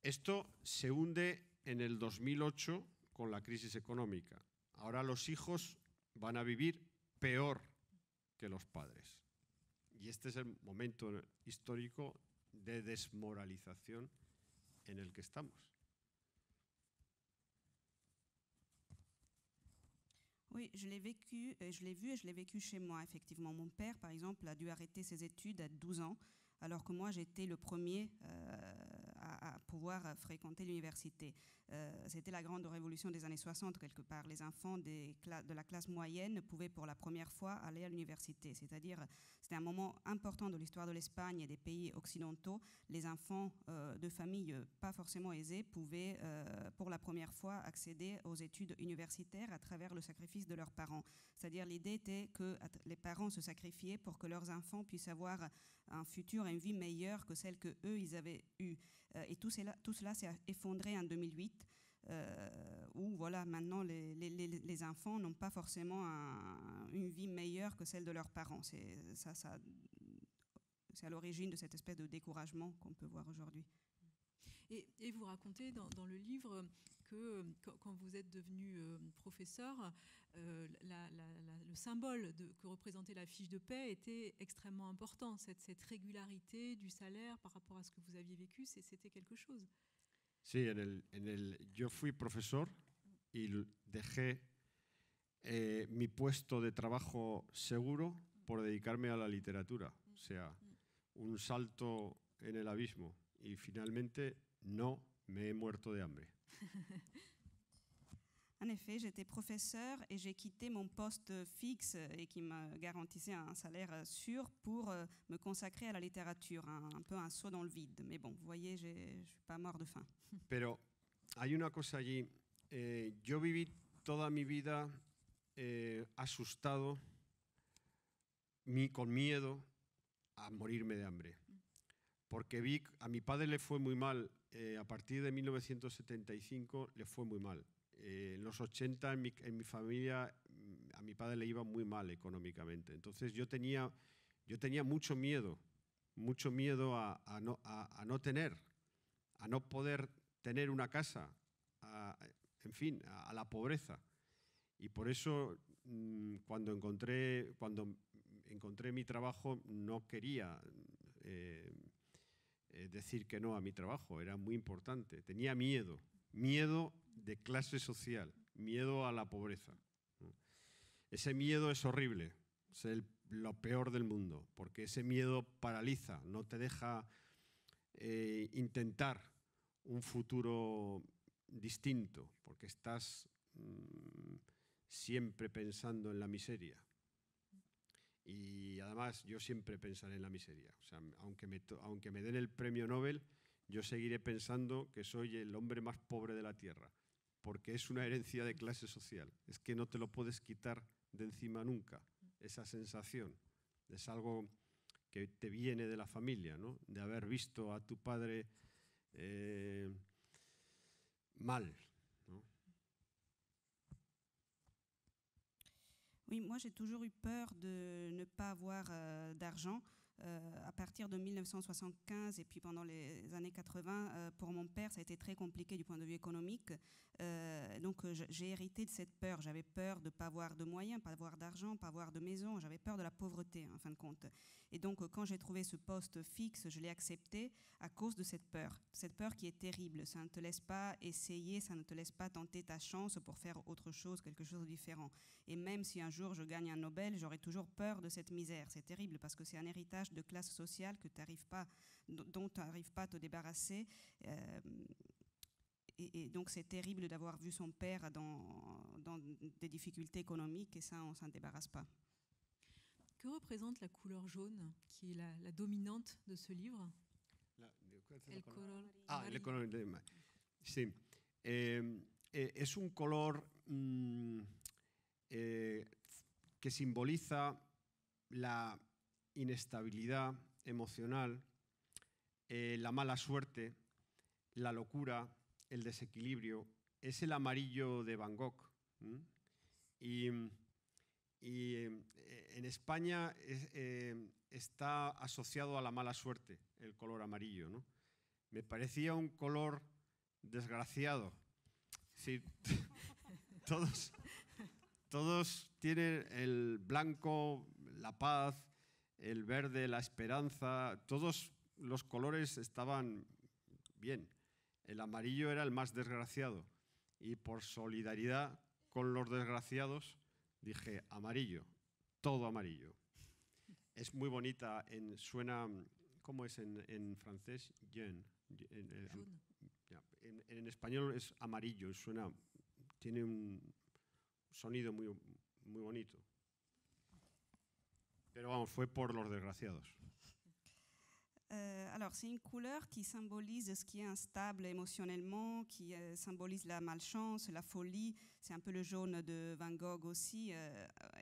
Esto se hunde en el 2008 con la crisis económica. Ahora los hijos van a vivir peor que los padres. Y este es el momento histórico de desmoralización en el que estamos. Oui, je l'ai vécu, je l'ai vu et je l'ai vécu chez moi, effectivement. Mon père, par exemple, a dû arrêter ses études à 12 ans, alors que moi, j'étais le premier à pouvoir fréquenter l'université. C'était la grande révolution des années 60, quelque part. Les enfants de la classe moyenne pouvaient pour la première fois aller à l'université. C'est-à-dire, c'était un moment important de l'histoire de l'Espagne et des pays occidentaux. Les enfants de familles pas forcément aisées pouvaient pour la première fois accéder aux études universitaires à travers le sacrifice de leurs parents. C'est-à-dire, l'idée était que les parents se sacrifiaient pour que leurs enfants puissent avoir un futur et une vie meilleure que celle qu'eux, ils avaient eue. Et tout cela s'est effondré en 2008. où voilà, maintenant les enfants n'ont pas forcément une vie meilleure que celle de leurs parents. C'est à l'origine de cette espèce de découragement qu'on peut voir aujourd'hui. Et vous racontez dans le livre que quand vous êtes devenu professeur, le symbole que représentait la fiche de paie était extrêmement important. Cette régularité du salaire par rapport à ce que vous aviez vécu, c'était quelque chose. Sí, yo fui profesor y dejé mi puesto de trabajo seguro por dedicarme a la literatura. O sea, un salto en el abismo y finalmente no me he muerto de hambre. En effet, j'étais professeur et j'ai quitté mon poste fixe et qui me garantissait un salaire sûr pour me consacrer à la littérature, un peu un saut dans le vide. Mais bon, vous voyez, je ne suis pas mort de faim. Pero hay una cosa allí. Yo viví toda mi vida asustado, con miedo a morirme de hambre. Porque vi, a mi padre le fue muy mal, a partir de 1975 le fue muy mal. En los 80 en mi familia a mi padre le iba muy mal económicamente. Entonces yo tenía mucho miedo a no poder tener una casa, en fin, a la pobreza. Y por eso cuando encontré mi trabajo no quería decir que no a mi trabajo, era muy importante. Tenía miedo de clase social, miedo a la pobreza. Ese miedo es horrible, es lo peor del mundo, porque ese miedo paraliza, no te deja intentar un futuro distinto, porque estás siempre pensando en la miseria. Y además yo siempre pensaré en la miseria. O sea, aunque me den el premio Nobel, yo seguiré pensando que soy el hombre más pobre de la Tierra, porque es una herencia de clase social. Es que no te lo puedes quitar de encima nunca, esa sensación. Es algo que te viene de la familia, ¿no? De haber visto a tu padre mal, ¿no? Oui, moi j'ai toujours eu peur de ne pas avoir d'argent. À partir de 1975 et puis pendant les années 80, pour mon père, ça a été très compliqué du point de vue économique. Donc j'ai hérité de cette peur. J'avais peur de ne pas avoir de moyens, pas avoir d'argent, pas avoir de maison. J'avais peur de la pauvreté, en fin de compte. Et donc quand j'ai trouvé ce poste fixe, je l'ai accepté à cause de cette peur qui est terrible. Ça ne te laisse pas essayer, ça ne te laisse pas tenter ta chance pour faire autre chose, quelque chose de différent. Et même si un jour je gagne un Nobel, j'aurai toujours peur de cette misère. C'est terrible parce que c'est un héritage de classe sociale dont tu n'arrives pas à te débarrasser. Et donc c'est terrible d'avoir vu son père dans des difficultés économiques et ça, on ne s'en débarrasse pas. Que représente la couleur jaune, qui est la dominante de ce livre? El color sí. Es un color que simboliza la inestabilidad emocional, la mala suerte, la locura, el desequilibrio. Es el amarillo de Van Gogh. Y en España está asociado a la mala suerte el color amarillo, ¿no? Me parecía un color desgraciado. Sí, todos tienen el blanco, la paz, el verde, la esperanza, todos los colores estaban bien. El amarillo era el más desgraciado y por solidaridad con los desgraciados dije amarillo, todo amarillo. Es muy bonita, suena, ¿cómo es en francés? Jaune. En español es amarillo, tiene un sonido muy, muy bonito. Pero vamos, fue por los desgraciados. Alors, c'est une couleur qui symbolise ce qui est instable émotionnellement, qui symbolise la malchance, la folie. C'est un peu le jaune de Van Gogh aussi.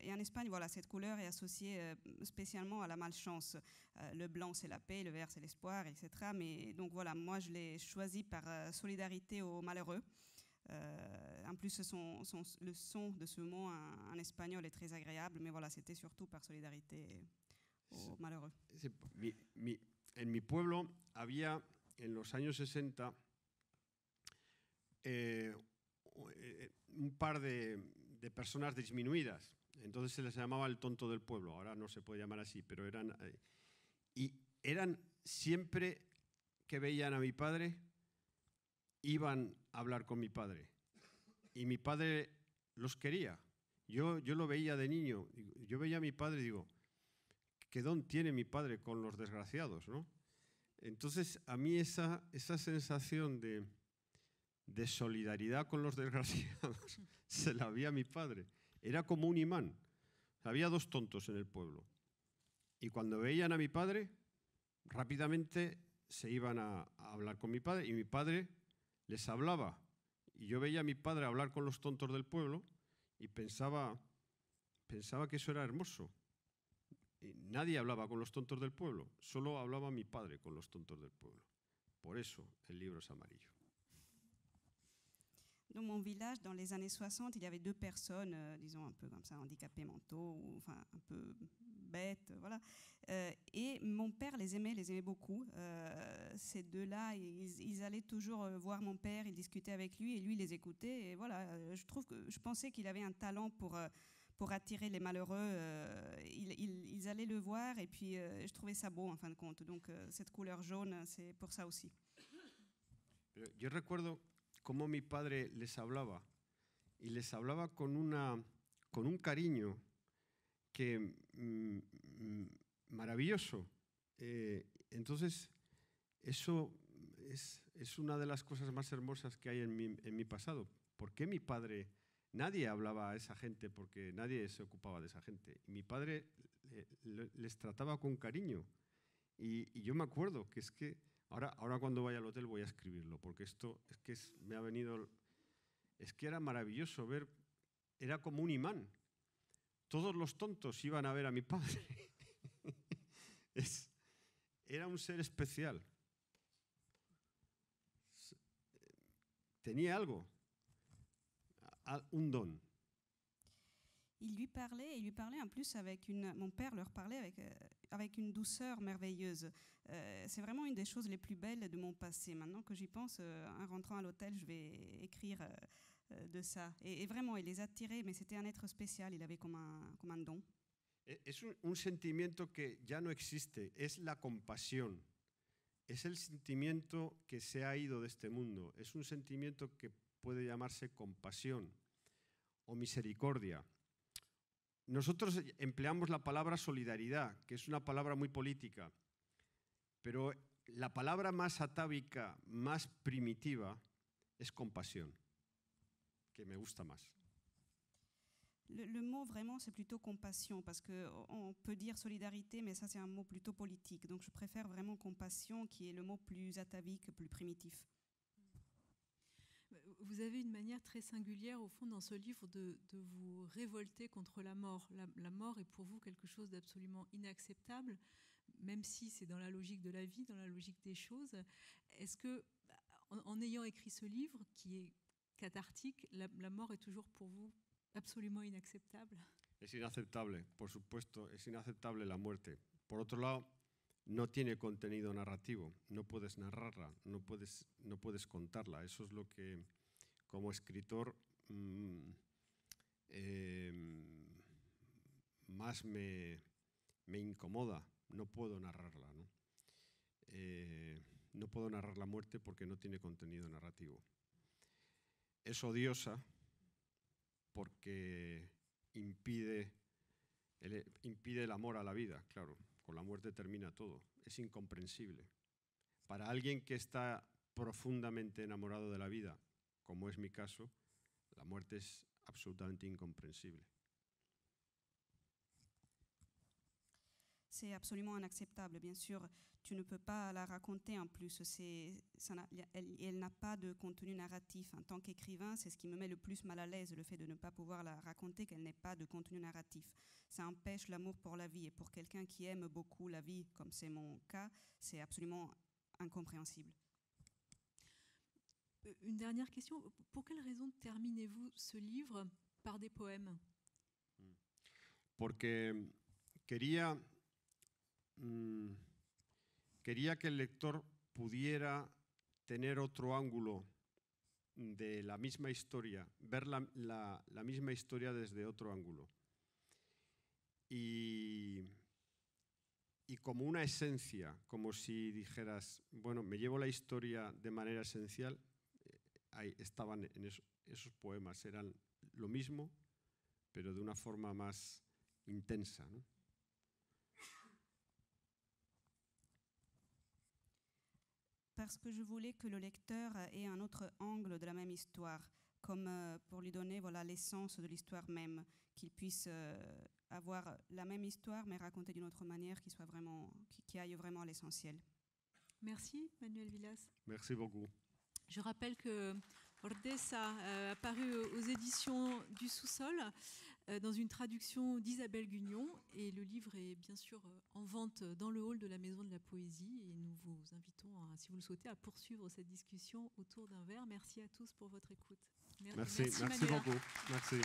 Et en Espagne, voilà, cette couleur est associée spécialement à la malchance. Le blanc, c'est la paix, le vert, c'est l'espoir, etc. Mais donc voilà, moi, je l'ai choisi par solidarité aux malheureux. En plus, le son de ce mot en espagnol est très agréable, mais voilà, c'était surtout par solidarité aux malheureux. En mi pueblo había, en los años 60, un par de personas disminuidas. Entonces se les llamaba el tonto del pueblo. Ahora no se puede llamar así, pero eran siempre que veían a mi padre, iban a hablar con mi padre. Y mi padre los quería. Yo lo veía de niño. Yo veía a mi padre y digo, ¿qué don tiene mi padre con los desgraciados, ¿no? Entonces, a mí esa sensación de solidaridad con los desgraciados se la vi a mi padre. Era como un imán. Había dos tontos en el pueblo. Y cuando veían a mi padre, rápidamente se iban a hablar con mi padre y mi padre les hablaba. Y yo veía a mi padre hablar con los tontos del pueblo y pensaba que eso era hermoso. Y nadie hablaba con los tontos del pueblo, solo hablaba mi padre con los tontos del pueblo. Por eso el libro es amarillo. Dans mon village, dans les années 60, il y avait deux personnes, disons un peu comme ça, handicapées mentaux, ou enfin un peu bêtes, voilà. Et mon père les aimait beaucoup. Ces deux-là, ils allaient toujours voir mon père, ils discutaient avec lui, et lui les écoutait. Et voilà, je pensais qu'il avait un talent pour attirer les malheureux. Ils allaient le voir, et puis je trouvais ça beau en fin de compte. Donc cette couleur jaune, c'est pour ça aussi. Yo recuerdo cómo mi padre les hablaba, y les hablaba con un cariño que maravilloso. Entonces, eso es una de las cosas más hermosas que hay en mi pasado. ¿Por qué mi padre? Nadie hablaba a esa gente porque nadie se ocupaba de esa gente. Y mi padre les trataba con cariño. Y yo me acuerdo que es que ahora cuando vaya al hotel voy a escribirlo, porque esto me ha venido... Es que era maravilloso ver, era como un imán. Todos los tontos iban a ver a mi padre. Era un ser especial. Tenía algo, un don. Il lui parlait en plus mon père leur parlait avec une douceur merveilleuse. C'est vraiment une des choses les plus belles de mon passé. Maintenant que j'y pense, en rentrant à l'hôtel, je vais écrire de ça. Et vraiment, il les attirait, mais c'était un être spécial, il avait comme un don. Es un sentimiento que ya no existe, es la compasión. Es el sentimiento que se ha ido de este mundo. Es un sentimiento que puede llamarse compasión o misericordia. Nosotros empleamos la palabra solidaridad, que es una palabra muy política, pero la palabra más atávica, más primitiva, es compasión, que me gusta más. Le mot vraiment, c'est plutôt compassion, parce qu'on peut dire solidarité, mais ça c'est un mot plutôt politique. Donc je préfère vraiment compassion, qui est le mot plus atavique, plus primitif. Vous avez une manière très singulière, au fond, dans ce livre, de vous révolter contre la mort. La mort est pour vous quelque chose d'absolument inacceptable, même si c'est dans la logique de la vie, dans la logique des choses. Est-ce que, en ayant écrit ce livre, qui est cathartique, la mort est toujours pour vous absolument inacceptable? Es inaceptable, por supuesto, es inaceptable la muerte. Por otro lado, no tiene contenido narrativo, no puedes narrarla, no puedes contarla. Eso es lo que, como escritor, más me incomoda. No puedo narrarla, ¿no? No puedo narrar la muerte porque no tiene contenido narrativo. Es odiosa porque impide el amor a la vida, claro. Con la muerte termina todo. Es incomprensible. Para alguien que está profundamente enamorado de la vida, como es mi caso, la muerte es absolutamente incomprensible. C'est absolument inacceptable, bien sûr. Tu ne peux pas la raconter en plus. Elle n'a pas de contenu narratif. En tant qu'écrivain, c'est ce qui me met le plus mal à l'aise, le fait de ne pas pouvoir la raconter, qu'elle n'ait pas de contenu narratif. Ça empêche l'amour pour la vie. Et pour quelqu'un qui aime beaucoup la vie, comme c'est mon cas, c'est absolument incompréhensible. Une dernière question. Pour quelle raison terminez-vous ce livre par des poèmes? Porque quería que el lector pudiera tener otro ángulo de la misma historia, ver la misma historia desde otro ángulo. Y como una esencia, como si dijeras, bueno, me llevo la historia de manera esencial, ahí estaban en esos poemas, eran lo mismo, pero de una forma más intensa, ¿no? Parce que je voulais que le lecteur ait un autre angle de la même histoire, comme pour lui donner voilà, l'essence de l'histoire même, qu'il puisse avoir la même histoire mais racontée d'une autre manière qui aille vraiment à l'essentiel. Merci Manuel Vilas. Merci beaucoup. Je rappelle que Ordesa a paru aux éditions du Sous-Sol dans une traduction d'Isabelle Gugnon, et le livre est bien sûr en vente dans le hall de la Maison de la Poésie, et nous vous invitons, si vous le souhaitez, à poursuivre cette discussion autour d'un verre. Merci à tous pour votre écoute. Merci beaucoup. Merci.